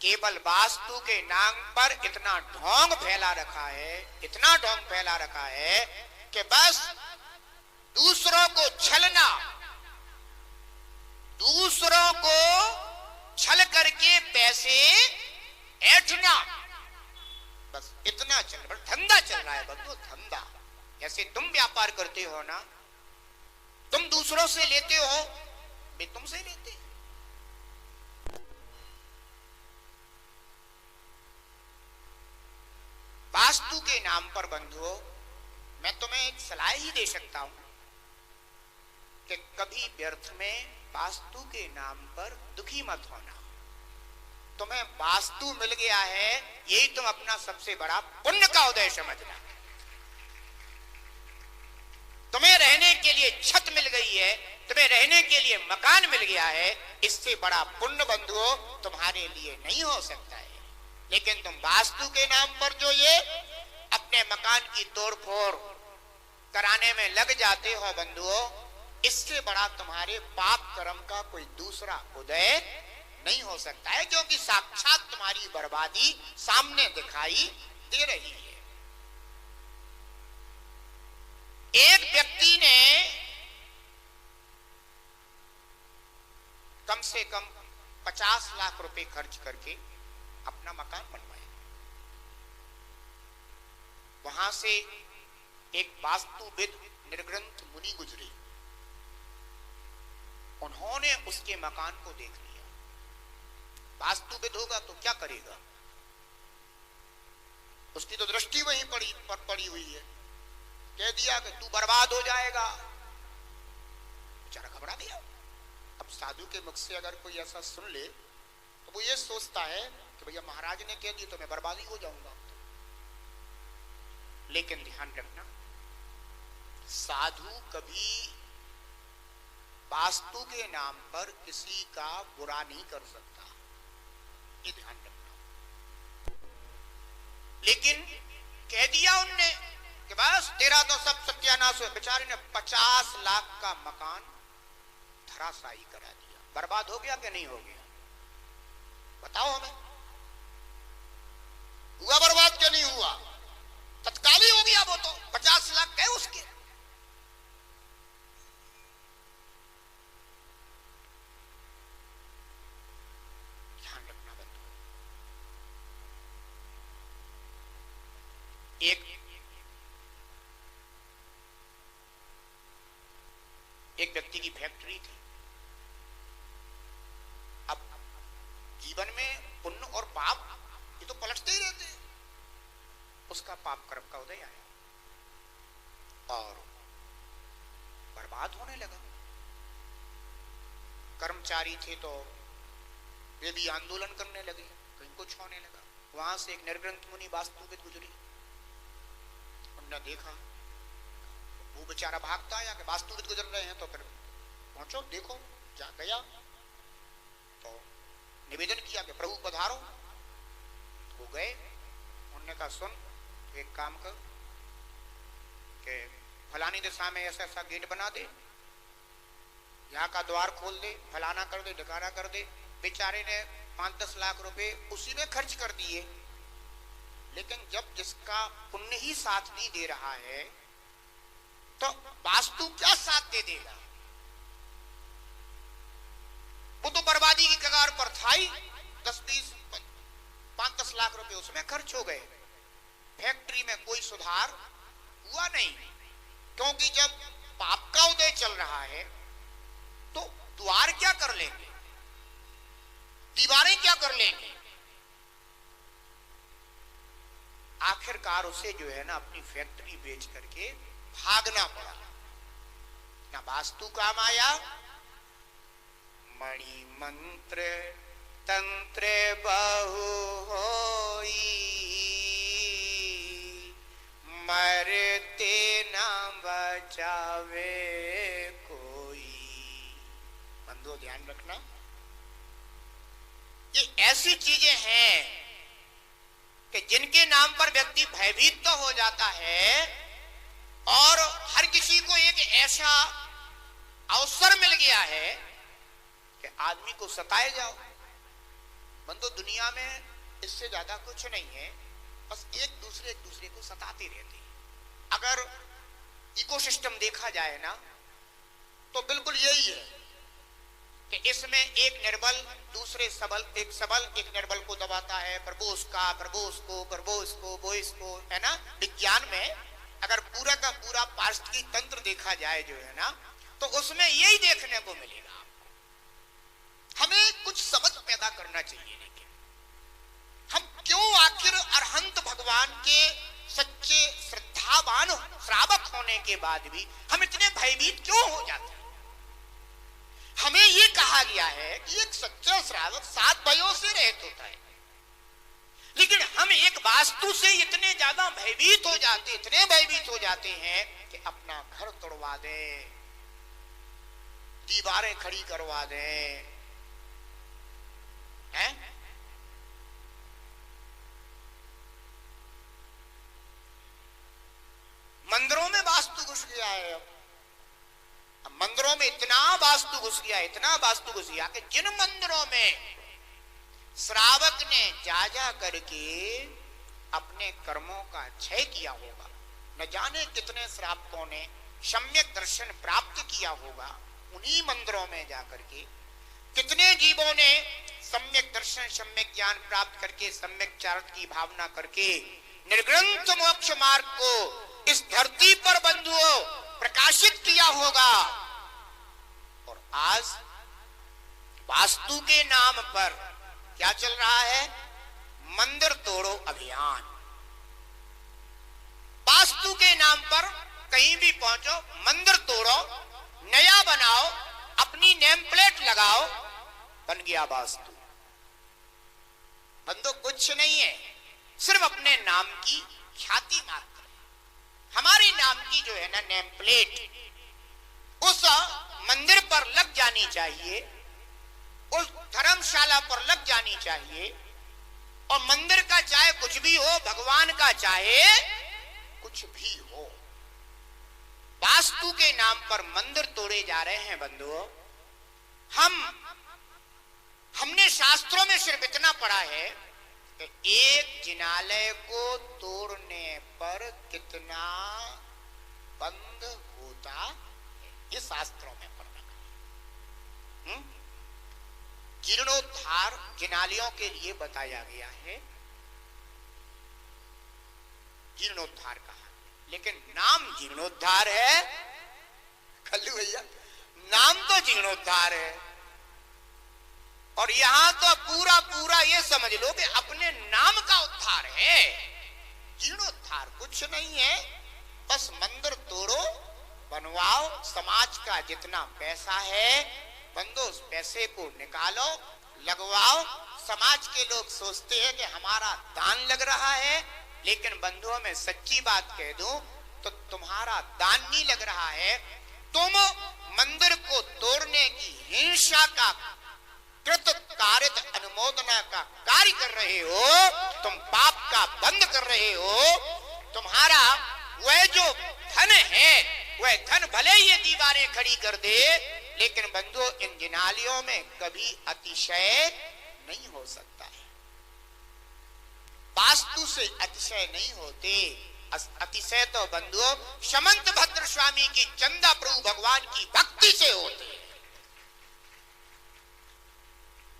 केवल वास्तु के नाम पर इतना ढोंग फैला रखा है, इतना ढोंग फैला रखा है कि बस दूसरों को छलना, दूसरों को छल करके पैसे ऐंठना, बस इतना चल रहा, धंधा चल रहा है बंधु, धंधा। जैसे तुम व्यापार करते हो ना, तुम दूसरों से लेते हो, वे तुमसे लेते हैं। वास्तु के नाम पर बंधुओं, मैं तुम्हें एक सलाह ही दे सकता हूं कि कभी व्यर्थ में वास्तु के नाम पर दुखी मत होना। तुम्हें वास्तु मिल गया है, यही तुम अपना सबसे बड़ा पुण्य का उदय समझना। तुम्हें रहने के लिए छत मिल गई है, तुम्हें रहने के लिए मकान मिल गया है, इससे बड़ा पुण्य बंधुओं तुम्हारे लिए नहीं हो सकता है। लेकिन तुम वास्तु के नाम पर जो ये अपने मकान की तोड़फोड़ कराने में लग जाते हो बंधुओं, इससे बड़ा तुम्हारे पाप कर्म का कोई दूसरा उदय नहीं हो सकता है, क्योंकि साक्षात तुम्हारी बर्बादी सामने दिखाई दे रही है। एक व्यक्ति ने कम से कम 50 लाख रुपए खर्च करके अपना मकान बनवाया। वहां से एक वास्तुविद निर्ग्रंथ मुनि गुजरे, उन्होंने उसके मकान को देख लिया। वास्तुविद होगा तो क्या करेगा, उसकी तो दृष्टि वहीं पड़ी हुई है। कह दिया कि तू बर्बाद हो जाएगा, बेचारा घबरा गया। अब साधु के मुख से अगर कोई ऐसा सुन ले तो वो ये सोचता है कि भैया महाराज ने कह दिया तो मैं बर्बाद ही हो जाऊंगा। लेकिन ध्यान रखना, साधु कभी वास्तु के नाम पर किसी का बुरा नहीं कर सकता, ये ध्यान रखना। लेकिन कह दिया उनने कि बस तेरा तो सब सत्यानाश हुआ। बेचारे ने 50 लाख का मकान धराशायी करा दिया। बर्बाद हो गया कि नहीं हो गया? बताओ हमें, हुआ बर्बाद क्या नहीं हुआ? तत्काल ही हो गया। वो तो 50 लाख गए उसके। ध्यान रखना बंधु, एक व्यक्ति की फैक्ट्री थी। अब जीवन में पुण्य और पाप ये तो पलटते ही रहते हैं। उसका पाप कर्म का उदय आया और बर्बाद होने लगा। कर्मचारी थे तो वे भी आंदोलन करने लगे, कहीं कुछ होने लगा। वहां से एक निर्ग्रंथ मुनि वास्तुविद गुजरी। उन्होंने देखा, वो बेचारा भागता आया कि वास्तुविद गुजर रहे हैं, तो फिर पहुंचो देखो। जा गया तो निवेदन किया कि प्रभु पधारो। वो गए, उन्होंने कहा सुन, एक काम कर कि फलानी दिशा में ऐसा ऐसा गेट बना दे, यहाँ का द्वार खोल दे, फलाना कर दे, ढकाना कर दे। बेचारे ने 5-10 लाख रुपए उसी में खर्च कर दिए। लेकिन जब जिसका पुण्य ही साथ नहीं दे रहा है तो वास्तु क्या साथ दे देगा? वो तो बर्बादी की कगार पर था ही। 5-10 लाख रुपए उसमें खर्च हो गए। फैक्ट्री में कोई सुधार हुआ नहीं, क्योंकि जब पाप का उदय चल रहा है तो द्वार क्या कर लेंगे, दीवारें क्या कर लेंगे। आखिरकार उसे जो है ना अपनी फैक्ट्री बेच करके भागना पड़ा। ना वास्तु काम आया, मणि मंत्र तंत्र बहु होई, मरते ना बचावे कोई। बंधुओं ध्यान रखना, ये ऐसी चीजें हैं कि जिनके नाम पर व्यक्ति भयभीत तो हो जाता है और हर किसी को एक ऐसा अवसर मिल गया है कि आदमी को सताए जाओ। बंधु दुनिया में इससे ज्यादा कुछ नहीं है, बस एक दूसरे को सताते रहते हैं। अगर इकोसिस्टम देखा जाए ना तो बिल्कुल यही है कि इसमें एक निर्बल दूसरे सबल, एक सबल एक निर्बल को दबाता है। प्रभु उसका, प्रभु उसको, प्रभु इसको, वो इसको, है ना। विज्ञान में अगर पूरा का पूरा पारिस्थितिकी तंत्र देखा जाए जो है ना, तो उसमें यही देखने को मिलेगा। हमें कुछ समझ पैदा करना चाहिए। लेकिन हम क्यों आखिर अरहंत भगवान के सच्चे श्रद्धावान श्रावक होने के बाद भी हम इतने भयभीत क्यों हो जाते हैं? हमें ये कहा गया है कि एक सच्चा श्रावक 7 भयों से रहित होता है, लेकिन हम एक वास्तु से इतने ज्यादा भयभीत हो जाते, इतने भयभीत हो जाते हैं कि अपना घर तोड़वा दें, दीवारें खड़ी करवा दें, हैं? मंदिरों में वास्तु घुस गया है। अब मंदिरों में इतना वास्तु घुस गया, इतना वास्तु घुस गया कि जिन मंदिरों में श्रावक ने जा जा करके अपने कर्मों का क्षय किया होगा, न जाने कितने श्रावकों ने सम्यक दर्शन प्राप्त किया होगा। उन्हीं मंदिरों में जाकर के कितने जीवों ने सम्यक दर्शन, सम्यक ज्ञान प्राप्त करके, सम्यक चारित्र की भावना करके निर्ग्रंथ मोक्ष मार्ग को इस धरती पर बंधुओं प्रकाशित किया होगा। और आज वास्तु के नाम पर क्या चल रहा है? मंदिर तोड़ो अभियान। वास्तु के नाम पर कहीं भी पहुंचो, मंदिर तोड़ो, नया बनाओ, अपनी नेम प्लेट लगाओ, बन गया वास्तु। बंदो कुछ नहीं है, सिर्फ अपने नाम की ख्याति मात्र। हमारे नाम की जो है ना नेम प्लेट उस मंदिर पर लग जानी चाहिए, उस धर्मशाला पर लग जानी चाहिए। और मंदिर का चाहे कुछ भी हो, भगवान का चाहे कुछ भी हो, वास्तु के नाम पर मंदिर तोड़े जा रहे हैं बंधुओं। हमने शास्त्रों में सिर्फ इतना पढ़ा है कि एक जिनालय को तोड़ने पर कितना बंद होता है, ये शास्त्रों में पढ़ा है। जीर्णोद्धार जिनालयों के लिए बताया गया है, जीर्णोद्धार कहा, लेकिन नाम जीर्णोद्धार है। कल्लू भैया, नाम तो जीर्णोद्धार है, और यहां तो पूरा पूरा ये समझ लो कि अपने नाम का उद्धार है। जीर्णोद्धार कुछ नहीं है, बस मंदिर तोड़ो, बनवाओ, समाज का जितना पैसा है बंदो उस पैसे को निकालो, लगवाओ। समाज के लोग सोचते हैं कि हमारा दान लग रहा है, लेकिन बंधुओं में सच्ची बात कह दूं तो तुम्हारा दान नहीं लग रहा है, तुम मंदिर को तोड़ने की हिंसा का कृत कारित अनुमोदना का कार्य कर रहे हो, तुम पाप का बंद कर रहे हो। तुम्हारा वह जो धन है, वह धन भले ही ये दीवारें खड़ी कर दे, लेकिन बंधुओं इन जिनालियों में कभी अतिशय नहीं हो सकता है। वास्तु से अतिशय नहीं होते, अतिशय तो बंधुओं समंत भद्र स्वामी की चंदा प्रभु भगवान की भक्ति से होते हैं।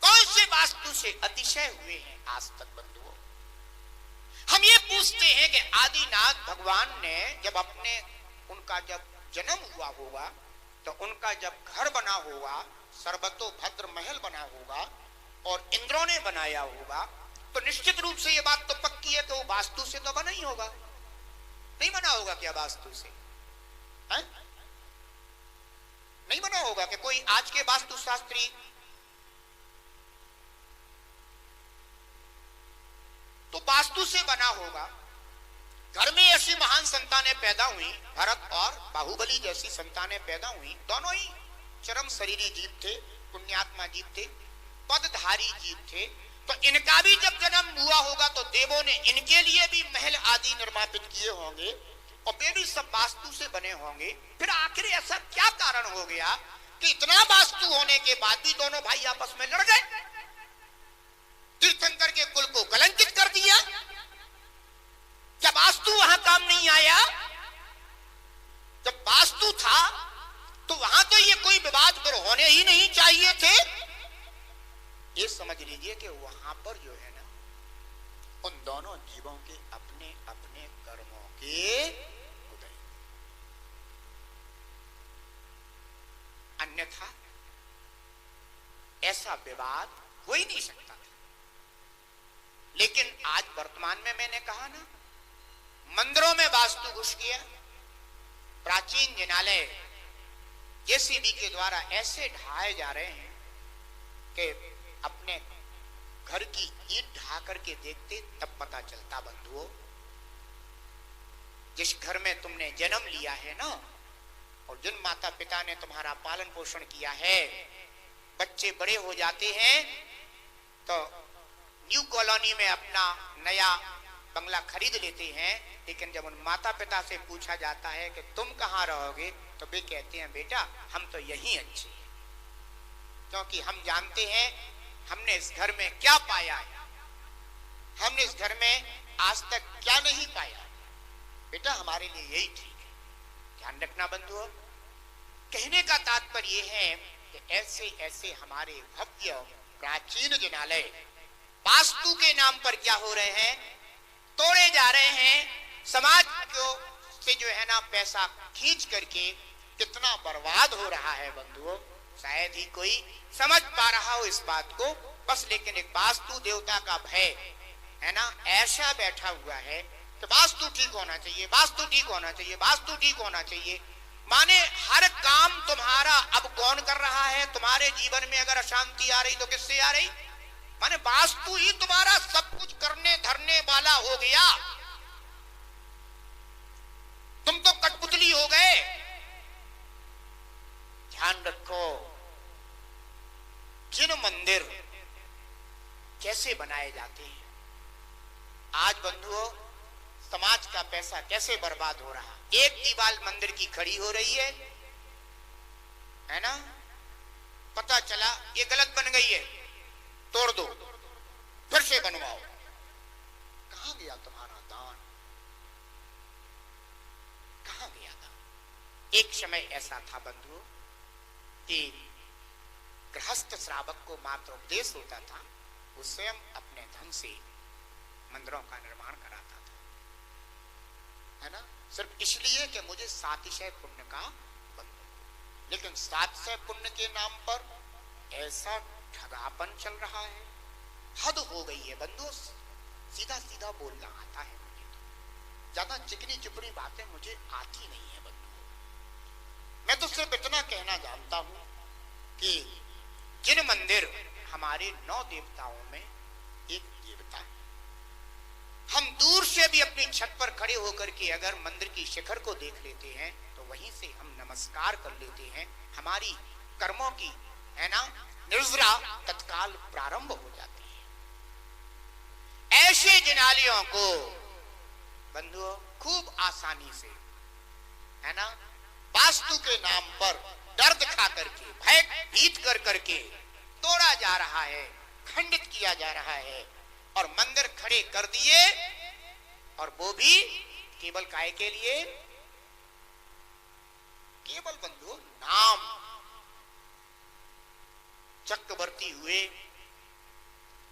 कौन से वास्तु से अतिशय हुए हैं आज तक बंधुओं? हम ये पूछते हैं कि आदिनाथ भगवान ने जब उनका जब जन्म हुआ होगा, तो उनका जब घर बना होगा, सर्वतो भद्र महल बना होगा और इंद्रों ने बनाया होगा, तो निश्चित रूप से ये बात तो पक्की है कि वो वास्तु से तो बना ही होगा। नहीं बना होगा क्या वास्तु से? है? नहीं बना होगा कि कोई आज के वास्तु शास्त्री तो वास्तु से बना होगा। घर में ऐसी महान संतानें पैदा हुई, भरत और बाहुबली जैसी संतानें पैदा हुई, दोनों ही चरम शरीरी जीव थे, पुण्यात्मा जीव थे, पदधारी जीव थे। तो इनका भी जब जन्म हुआ होगा तो देवों ने इनके लिए भी महल आदि निर्मापित किए होंगे और वे भी सब वास्तु से बने होंगे। फिर आखिर ऐसा क्या कारण हो गया कि इतना वास्तु होने के बाद भी दोनों भाई आपस में लड़ गए, तीर्थंकर के कुल को कलंकित कर दिया? जब वास्तु वहां काम नहीं आया, जब वास्तु था तो वहां तो ये कोई विवाद पर होने ही नहीं चाहिए थे। ये समझ लीजिए कि वहां पर जो है ना, उन दोनों जीवों के अपने अपने कर्मों के उदय, अन्यथा ऐसा विवाद हो ही नहीं सकता था। लेकिन आज वर्तमान में मैंने कहा ना, मंदिरों में वास्तु घुस गया। प्राचीन जिनालय जेसीबी के द्वारा ऐसे ढाए जा रहे हैं कि अपने घर की ईंट ढा करके देखते तब पता चलता बंधुओं, जिस घर में तुमने जन्म लिया है ना, और जिन माता पिता ने तुम्हारा पालन पोषण किया है, बच्चे बड़े हो जाते हैं तो न्यू कॉलोनी में अपना नया बंगला खरीद लेते हैं, लेकिन जब उन माता पिता से पूछा जाता है कि तुम कहाँ रहोगे, तो वे कहते हैं बेटा हम तो यहीं अच्छे हैं, क्योंकि हम जानते हैं हमने इस घर में क्या पाया है, हमने इस घर में आज तक क्या नहीं पाया, बेटा हमारे लिए यही ठीक है। ध्यान रखना बंधुओं, कहने का तात्पर्य यह है कि ऐसे ऐसे हमारे भव्य प्राचीन जिनालय वास्तु के नाम पर क्या हो रहे हैं, तोड़े जा रहे हैं। समाज को से जो है ना पैसा खींच करके कितना बर्बाद हो रहा है बंधुओं, शायद ही कोई समझ पा रहा हो इस बात को। बस लेकिन एक वास्तु देवता का भय है ना, ऐसा बैठा हुआ है कि वास्तु ठीक होना चाहिए, वास्तु ठीक होना चाहिए, वास्तु ठीक होना चाहिए। माने हर काम तुम्हारा अब कौन कर रहा है? तुम्हारे जीवन में अगर अशांति आ रही तो किससे आ रही? माने वास्तु ही तुम्हारा सब कुछ करने धरने वाला हो गया। तुम तो कठपुतली हो गए। ध्यान रखो, जिन मंदिर कैसे बनाए जाते हैं। आज बंधुओं, समाज का पैसा कैसे बर्बाद हो रहा। एक दीवार मंदिर की खड़ी हो रही है ना, पता चला ये गलत बन गई है, तोड़ दो, फिर से बनवाओ। कहां गया तुम्हारा दान, कहां गया दान। एक समय ऐसा था बंधुओं कि गृहस्थ श्रावक को मात्र उपदेश होता था, वो स्वयं अपने धन से मंदिरों का निर्माण कराता था, है ना, सिर्फ इसलिए कि मुझे सातिशय पुण्य का बंधन। लेकिन सातिशय पुण्य के नाम पर ऐसा ठगापन चल रहा है, हद हो गई है बंधु। सीधा सीधा बोलना आता है मुझे, तो ज्यादा चिकनी चुपड़ी बातें मुझे आती नहीं है बंधु। मैं तो सिर्फ इतना कहना जानता हूं कि जिन मंदिर, हमारे 9 देवताओं में एक देवता है, हम दूर से भी अपनी छत पर खड़े होकर के अगर मंदिर की शिखर को देख लेते हैं तो वहीं से हम नमस्कार कर लेते हैं। हमारी कर्मों की, है ना, निर्जरा तत्काल प्रारंभ हो जाती है। ऐसे जिनालियों को बंधुओं खूब आसानी से, है ना, वास्तु के नाम पर डर दिखा करके, भय भीत कर करके तोड़ा जा रहा है, खंडित किया जा रहा है और मंदिर खड़े कर दिए, और वो भी केवल काय के लिए, केवल बंधु नाम। चक्रवर्ती हुए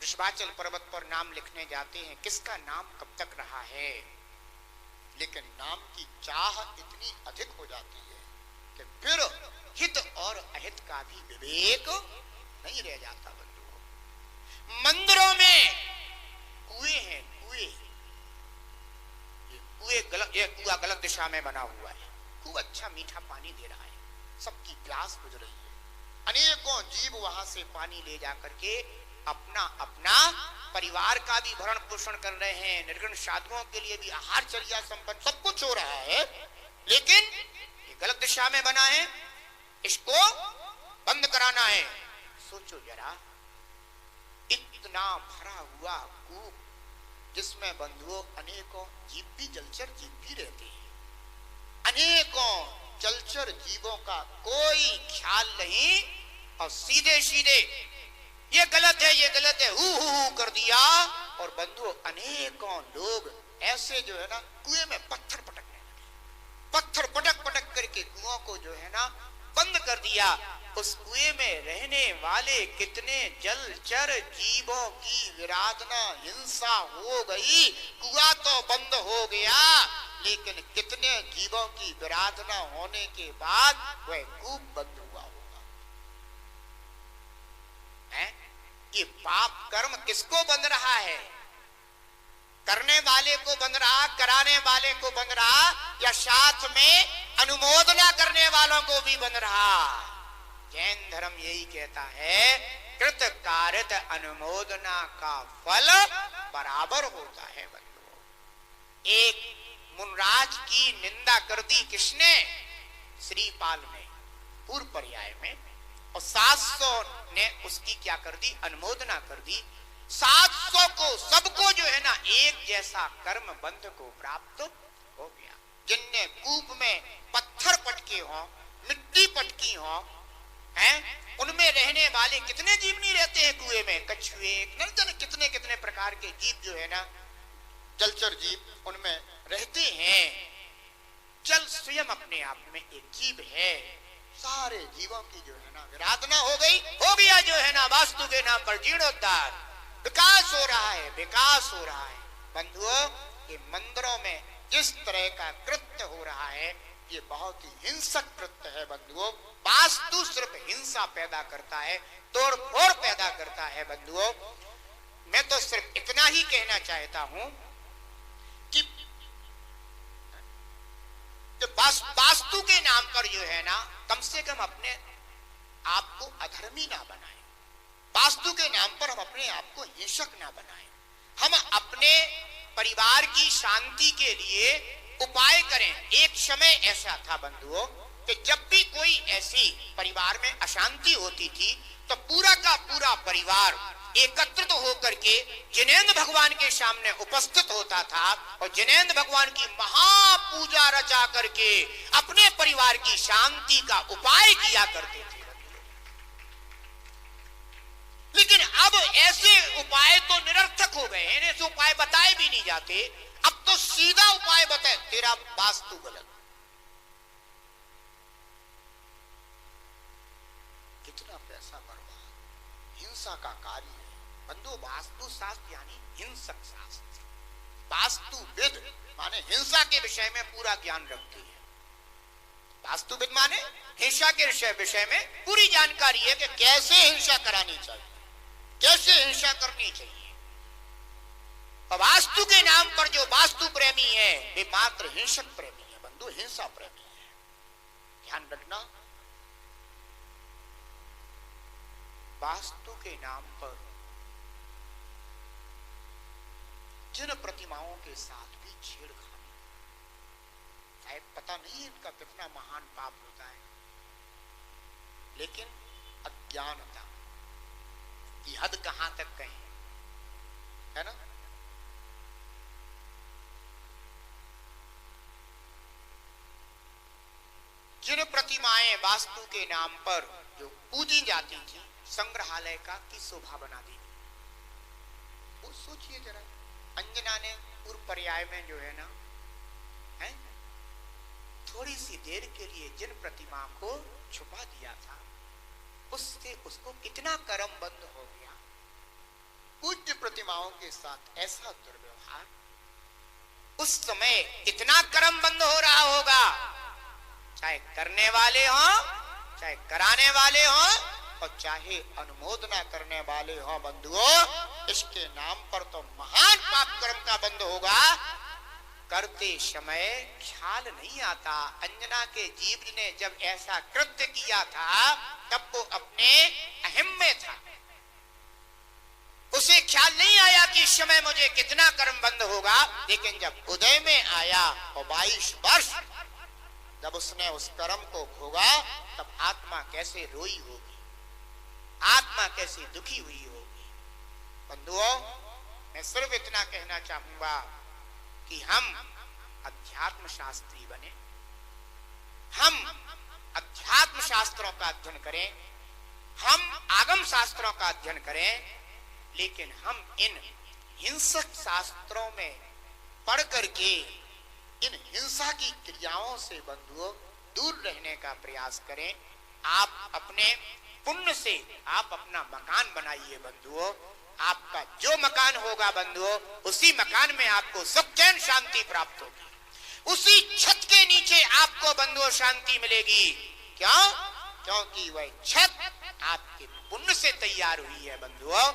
वृषभाचल पर्वत पर नाम लिखने जाते हैं, किसका नाम कब तक रहा है, लेकिन नाम की चाह इतनी अधिक हो जाती है कि फिर हित और अहित का भी विवेक नहीं रह जाता बंधुओं। मंदिरों में कुएं हैं, कुएं, ये कुआं गलत दिशा में बना हुआ है, खूब अच्छा मीठा पानी दे रहा है, सबकी प्यास बुझ रही है, अनेकों जीव वहां से पानी ले जाकर के अपना अपना परिवार का भी भरण पोषण कर रहे हैं, निर्गुण साधुओं के लिए भी आहार चर्या संपन्न सब कुछ हो रहा है, लेकिन ये गलत दिशा में बना है, इसको बंद कराना है। सोचो जरा, इतना भरा हुआ कूप जिसमें बंधुओं अनेकों जीव भी, जलचर जीव भी रहते हैं, अनेकों जलचर जीवों का कोई ख्याल नहीं, और सीधे सीधे ये गलत है, ये गलत है, हु कर दिया, और बंधुओं अनेकों लोग ऐसे जो है ना कुएं में पत्थर पटकने लगे, पत्थर पटक पटक करके कुओं को जो है ना बंद कर दिया। उस कुएं में रहने वाले कितने जलचर जीवों की विराधना हिंसा हो गई। कुआं तो बंद हो गया, लेकिन कितने जीवों की विराधना होने के बाद वह कूप बंद हुआ होगा। ये पाप कर्म किसको बंद रहा है? करने वाले को बंद रहा, कराने वाले को बंद रहा, या साथ में अनुमोदना करने वालों को भी बंद रहा? जैन धर्म यही कहता है, कृत कारित अनुमोदना का फल बराबर होता है बंधुओं। एक मुनराज की निंदा कर दी किसने? श्रीपाल ने पूर्व पर्याय में, और 700 ने उसकी क्या कर दी? अनुमोदना कर दी। 700 को, सबको जो है ना एक जैसा कर्म बंध को प्राप्त हो गया। जिनने कूप में पत्थर पटके हो, मिट्टी पटकी हो, हैं, उनमें रहने वाले कितने जीव नहीं रहते हैं कुएं में? कछुए, कितने कितने प्रकार के जीव जो है ना, जलचर जीव उनमें रहते हैं। जल स्वयं अपने आप में एक जीव है। सारे जीवों की जो है ना विराधना हो गई, हो गया जो है ना वास्तु के नाम पर जीर्णोद्धार, विकास हो रहा है, विकास हो रहा है। बंधुओं, ये मंदिरों में जिस तरह का कृत्य हो रहा है, ये बहुत ही हिंसक कृत्य है बंधुओं। वास्तु सिर्फ हिंसा पैदा करता है, तोड़ फोड़ पैदा करता है बंधुओं। मैं तो सिर्फ इतना ही कहना चाहता हूं कि वास्तु के नाम पर जो है ना, कम से कम अपने आप को अधर्मी ना बनाएं। वास्तु के नाम पर हम अपने आप को हिंसक ना बनाएं। हम अपने परिवार की शांति के लिए उपाय करें। एक समय ऐसा था बंधुओं कि जब भी कोई ऐसी परिवार में अशांति होती थी तो पूरा का पूरा परिवार एकत्रित होकर के जिनेंद्र भगवान के सामने उपस्थित होता था और जिनेंद्र भगवान की महापूजा रचा करके अपने परिवार की शांति का उपाय किया करते थे। लेकिन अब ऐसे उपाय तो निरर्थक हो गए हैं, ऐसे उपाय बताए भी नहीं जाते। अब तो सीधा उपाय बताए, तेरा वास्तु गलत। कितना पैसा बर्बाद, हिंसा का कार्य है बंधु। वास्तु शास्त्र यानी हिंसक शास्त्र। वास्तुविद माने हिंसा के विषय में पूरा ज्ञान रखती है। वास्तुविद माने हिंसा के विषय में पूरी जानकारी है कि कैसे हिंसा करानी चाहिए, कैसे हिंसा करनी चाहिए। और वास्तु के नाम पर जो वास्तु प्रेमी है वे मात्र हिंसक प्रेमी है बंधु, हिंसा प्रेमी है। ध्यान रखना, वास्तु के नाम पर जिन प्रतिमाओं के साथ भी छेड़खानी, शायद पता नहीं इनका कितना महान पाप होता है, लेकिन अज्ञानता की हद कहां तक कहें, है ना। जिन प्रतिमाएं वास्तु के नाम पर जो पूजी जाती थी, संग्रहालय का की शोभा बना दी। वो सोचिए जरा, अंजना ने पूर्व पर्याय में जो है ना, है थोड़ी सी देर के लिए जिन प्रतिमा को छुपा दिया था, उससे उसको कितना कर्म बंद हो गया। पूज्य प्रतिमाओं के साथ ऐसा दुर्व्यवहार, उस समय इतना कर्म बंद हो रहा होगा, चाहे करने वाले हों, चाहे कराने वाले हों और चाहे अनुमोदना करने वाले हों बंधुओं। इसके नाम पर तो महान पाप कर्म का बंद होगा। करते समय ख्याल नहीं आता। अंजना के जीव ने जब ऐसा कृत्य किया था तब वो अपने अहम में था, उसे ख्याल नहीं आया कि इस समय मुझे कितना कर्म बंद होगा। लेकिन जब उदय में आया और 22 वर्ष जब उसने उस कर्म को भोगा, तब आत्मा कैसे रोई होगी, आत्मा कैसे दुखी हुई होगी। बंधुओं, मैं सिर्फ इतना कहना चाहूंगा कि हम अध्यात्म शास्त्री बने, हम अध्यात्म शास्त्रों का अध्ययन करें, हम आगम शास्त्रों का अध्ययन करें, लेकिन हम इन हिंसक शास्त्रों में पढ़ करके इन हिंसा की क्रियाओं से बंधुओं दूर रहने का प्रयास करें। आप अपने पुण्य से आप अपना मकान बनाइए बंधुओं। आपका जो मकान होगा बंधुओं, उसी मकान में आपको सुख चैन शांति प्राप्त होगी। उसी छत के नीचे आपको बंधुओं शांति मिलेगी। क्यों? क्योंकि वह छत आपके पुण्य से तैयार हुई है बंधुओं।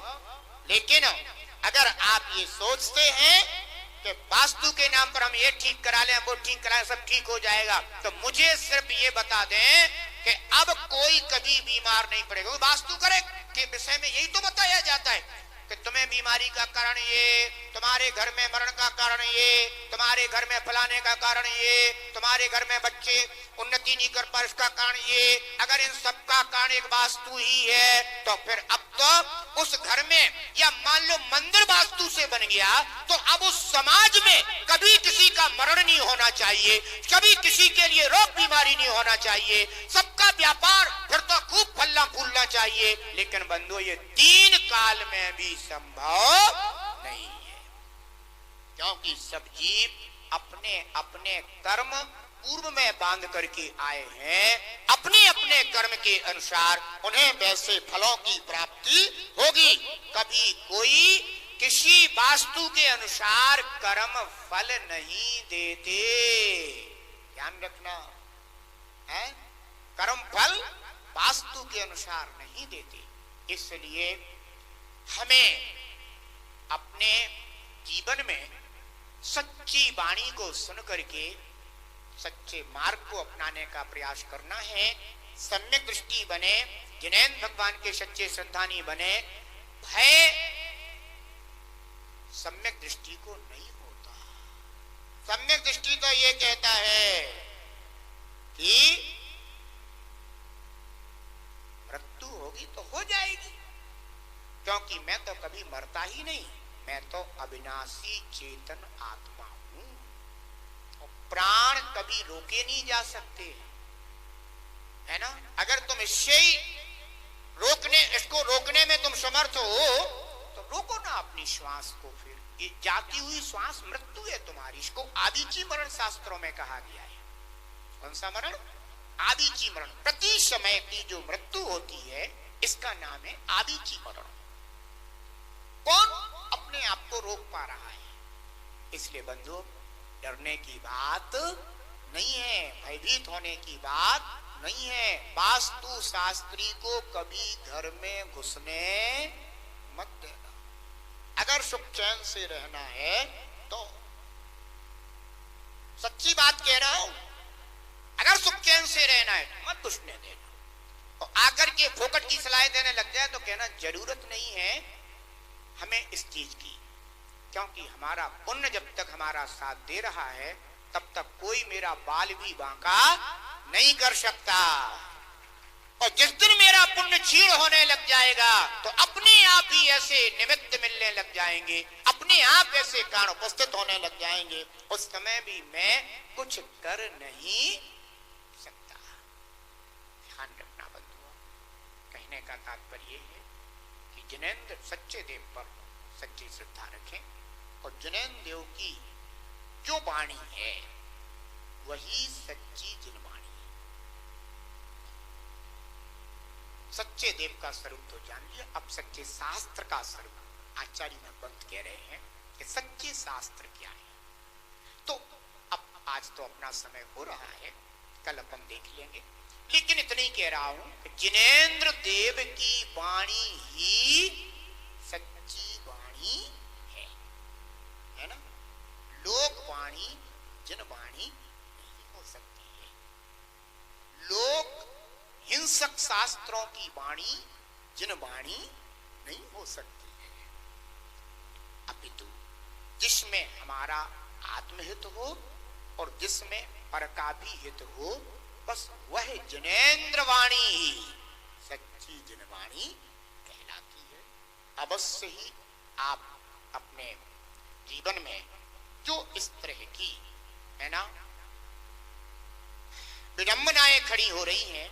लेकिन अगर आप ये सोचते हैं कि वास्तु के नाम पर हम ये ठीक करा लें, वो ठीक करा लें, सब ठीक हो जाएगा, तो मुझे सिर्फ ये बता दें कि अब कोई कभी बीमार नहीं पड़ेगा। वास्तु करे के विषय में यही तो बताया जाता है कि तुम्हें बीमारी का कारण ये, तुम्हारे घर में मरण का कारण ये, तुम्हारे घर में फलाने का कारण ये, तुम्हारे घर में बच्चे उन्नति नहीं कर पा इसका कारण ये। अगर इन सब का कारण एक वास्तु ही है तो फिर अब तो उस घर में, या मान लो मंदिर वास्तु से बन गया, तो अब उस समाज में कभी किसी का मरण नहीं होना चाहिए, कभी किसी के लिए रोग बीमारी नहीं होना चाहिए, सबका व्यापार फिर तो खूब फलना फूलना चाहिए। लेकिन बंधुओं, ये 3 काल में भी संभव नहीं है, क्योंकि सब जीव अपने अपने कर्म पूर्व में बांध करके आए हैं। अपने अपने कर्म के अनुसार उन्हें वैसे फलों की प्राप्ति होगी। कभी कोई किसी वास्तु के अनुसार कर्म फल नहीं देते, ध्यान रखना है। कर्म फल वास्तु के अनुसार नहीं देते। इसलिए हमें अपने जीवन में सच्ची वाणी को सुन करके सच्चे मार्ग को अपनाने का प्रयास करना है। सम्यक दृष्टि बने, जिनेंद्र भगवान के सच्चे श्रद्धानी बने। भय सम्यक दृष्टि को नहीं होता। सम्यक दृष्टि तो ये मैं तो कभी मरता ही नहीं, मैं तो अविनाशी चेतन आत्मा हूं, और प्राण कभी रोके नहीं जा सकते, है ना। अगर तुम इसको रोकने में तुम समर्थ हो तो रोको ना अपनी श्वास को। फिर ये जाती हुई श्वास मृत्यु है तुम्हारी, इसको आदिची मरण शास्त्रों में कहा गया है। कौन सा मरण? आदिची मरण। प्रति समय की जो मृत्यु होती है इसका नाम है आदिची मरण। कौन अपने आप को रोक पा रहा है? इसलिए बंधु, डरने की बात नहीं है, भयभीत होने की बात नहीं है। वास्तु शास्त्री को कभी घर में घुसने मत देना। अगर सुख चैन से रहना है तो सच्ची बात कह रहा हूं, अगर सुख चैन से रहना है तो मत घुसने देना। और आकर के फोकट की सलाह देने लग जाए तो कहना जरूरत नहीं है हमें इस चीज की, क्योंकि हमारा पुण्य जब तक हमारा साथ दे रहा है तब तक कोई मेरा बाल भी बांका नहीं कर सकता। और जिस दिन मेरा पुण्य क्षीण होने लग जाएगा तो अपने आप ही ऐसे निमित्त मिलने लग जाएंगे, अपने आप ऐसे कारण उपस्थित होने लग जाएंगे, उस समय भी मैं कुछ कर नहीं सकता। ध्यान रखना बंधुओं, कहने का तात्पर्य है कि जिनेंद्र सच्चे देव पर सच्ची श्रद्धा रखें, और जिनेंद्र देव की जो वाणी है वही सच्ची जिनवाणी है। सच्चे देव का स्वरूप तो जान लिया, अब सच्चे शास्त्र का स्वरूप आचार्य भगवंत कह रहे हैं कि सच्चे शास्त्र क्या है। तो अब आज तो अपना समय हो रहा है, कल अपन देख लेंगे, लेकिन इतना ही कह रहा हूं कि जिनेंद्र देव की वाणी ही सच्ची वाणी है ना। लोक वाणी जनवाणी नहीं हो सकती है। लोक हिंसक शास्त्रों की वाणी जनवाणी नहीं हो सकती है। अपितु जिसमें हमारा आत्महित हो और जिसमें पर का भी हित हो, बस वह जिनेंद्र वाणी ही सच्ची जनवाणी कहलाती है। अवश्य ही आप अपने जीवन में जो इस तरह की, है ना, विडंबनाएं खड़ी हो रही हैं,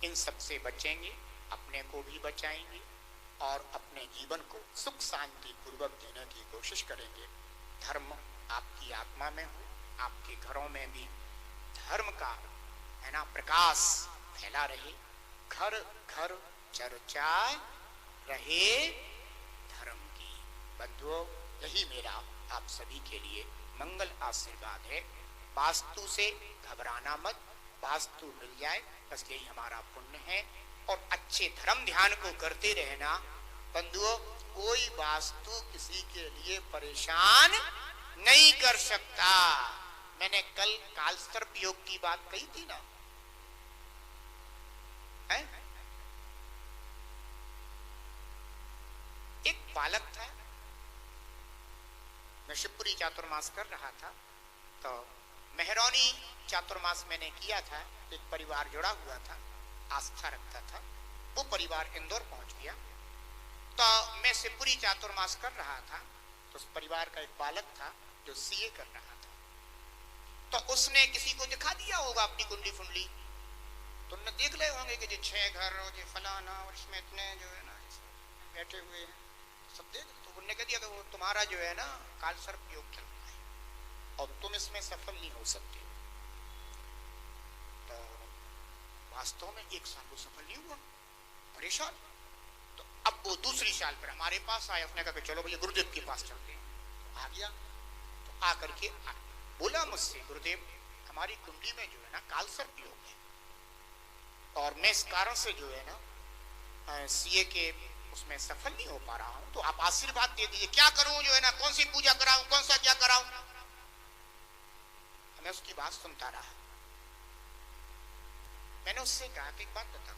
इन सब से बचेंगे, अपने को भी बचाएंगे और अपने जीवन को सुख शांति पूर्वक जीने की कोशिश करेंगे। धर्म आपकी आत्मा में हो, आपके घरों में भी धर्म का, है ना, प्रकाश फैला रहे, घर घर चर्चा रहे धर्म की। बंधुओं, यही मेरा आप सभी के लिए मंगल आशीर्वाद है। वास्तु से घबराना मत, वास्तु मिल जाए बस यही हमारा पुण्य है। और अच्छे धर्म ध्यान को करते रहना बंधुओं। कोई वास्तु किसी के लिए परेशान नहीं कर सकता। मैंने कल कालसर्प योग की बात कही थी ना, है? एक बालक था, मैं शिवपुरी चातुर्मास कर रहा था, तो मेहरौनी चातुर्मास मैंने किया था। एक परिवार जुड़ा हुआ था, आस्था रखता था, वो परिवार इंदौर पहुंच गया। तो मैं शिवपुरी चातुर्मास कर रहा था, तो उस परिवार का एक बालक था जो सीए कर रहा था। तो उसने किसी को दिखा दिया होगा अपनी कुंडली फुंडली, तो उन्होंने देख ले होंगे कि जो 6 घर और जो फलाना और इसमें इतने जो है ना बैठे हुए हैं, सब देख। तो उन्होंने कह दिया कि वो तुम्हारा जो है ना कालसर्प योग चल रहा है और तुम इसमें सफल नहीं हो सकते। तो वास्तव में 1 साल वो सफल नहीं हुआ, परेशान। तो अब वो दूसरी साल पर हमारे पास आया, उसने कहा चलो भैया गुरुदेव के पास चलते हैं। तो आ गया, तो आकर के बोला मुझसे, गुरुदेव हमारी कुंडली में जो है ना कालसर्प योग है और मैं इस कारण से जो है ना सीए के उसमें सफल नहीं हो पा रहा हूं, तो आप आशीर्वाद दे दीजिए, क्या करूं, जो है ना कौन सी पूजा कराऊं, कौन सा क्या कराऊं। मैं उसकी बात सुनता रहा। मैंने उससे कहा कि एक बात बता,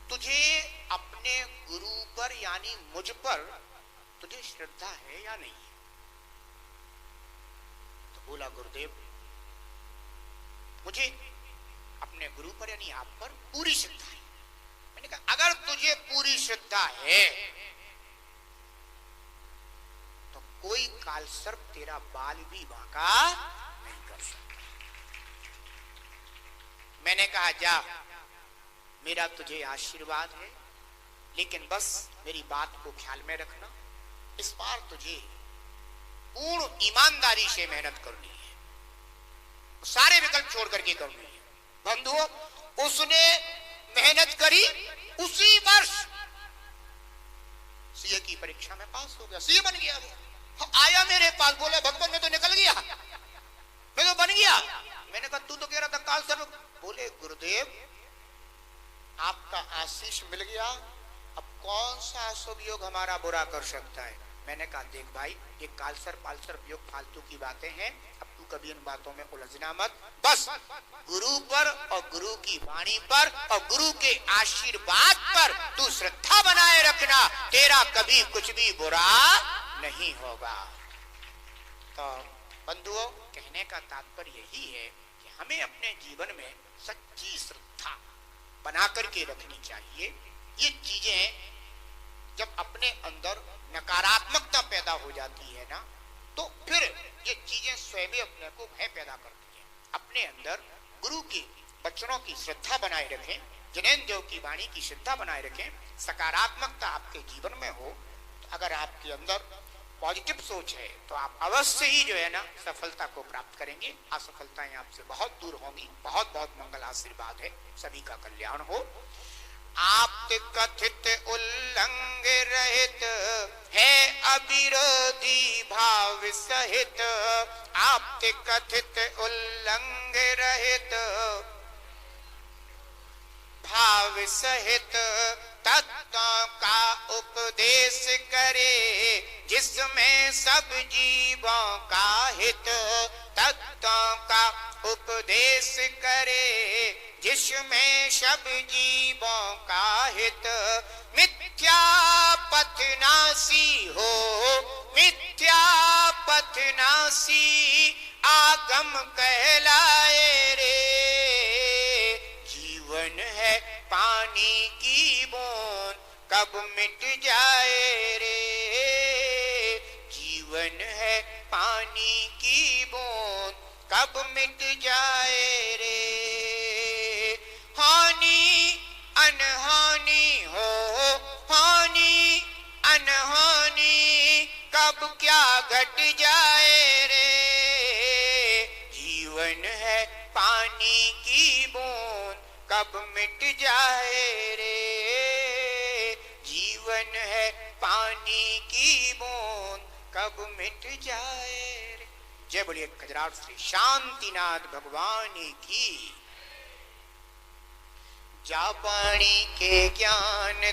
तुझे अपने गुरु पर यानी मुझ पर तुझे श्रद्धा है या नहीं है? तो बोला गुरुदेव मुझे अपने गुरु पर यानी आप पर पूरी श्रद्धा है, मैंने कहा अगर तुझे पूरी श्रद्धा है तो कोई कालसर्प तेरा बाल भी बांका नहीं कर सकता। मैंने कहा जा, मेरा तुझे आशीर्वाद है, लेकिन बस मेरी बात को ख्याल में रखना, इस बार तुझे पूर्ण ईमानदारी से मेहनत करनी है, सारे विकल्प छोड़ करके करनी है। बंधुओं, उसने मेहनत करी, उसी वर्ष सीए की परीक्षा में पास हो गया, सीए बन गया। वो आया मेरे पास, बोला भगवान मैं तो निकल गया, मैं तो बन गया। मैंने कहा तू तो कह रहा था काल सर्प। बोले गुरुदेव आपका आशीष मिल गया, अब कौन सा शुभ योग हमारा बुरा कर सकता है। मैंने कहा देख भाई, ये कालसर पालसर योग फालतू की बातें हैं, अब तू कभी इन बातों में उलझना मत, बस गुरु पर और गुरु की वाणी पर और गुरु के आशीर्वाद पर तू श्रद्धा बनाए रखना, तेरा कभी कुछ भी बुरा नहीं होगा। तो बंधुओं, कहने का तात्पर्य यही है कि हमें अपने जीवन में सच्ची श्रद्धा बना करके रखनी चाहिए। ये चीजें जब अपने अंदर नकारात्मकता पैदा हो जाती है ना, तो फिर ये चीजें स्वयं अपने को भय पैदा करती हैं। अपने अंदर गुरु के वचनों की श्रद्धा बनाए रखें, जिनेन्द्र देव की वाणी की श्रद्धा बनाए रखें, सकारात्मकता आपके जीवन में हो। तो अगर आपके अंदर पॉजिटिव सोच है तो आप अवश्य ही जो है ना सफलता को प्राप्त करेंगे। असफलताएं आपसे बहुत दूर होंगी। बहुत बहुत मंगल आशीर्वाद है, सभी का कल्याण हो। आप कथित उल्लंघ रहित है अविरोधी भाव सहित, आप कथित उल्लंघ रहित भाव सहित तत्वों का उपदेश करे, जिसमें सब जीवों का हित। तत्वों का उपदेश करे, जिसमें सब जीवों का हित। मिथ्या पथ नासी हो, मिथ्या पथ नासी आगम कहलाए रे। जीवन है पानी की बूंद, कब मिट जाए रे। जीवन है पानी की बूंद, कब मिट जाए रे। हानि अनहानि हो, हानि अनहानि कब क्या घट जाए रे। जीवन है पानी की बूंद, कब मिट जाए रे। जीवन है पानी की बूंद, कब मिट जाए रे। जय बोलिए खजराट श्री शांतिनाथ भगवान की। जा पानी के ज्ञान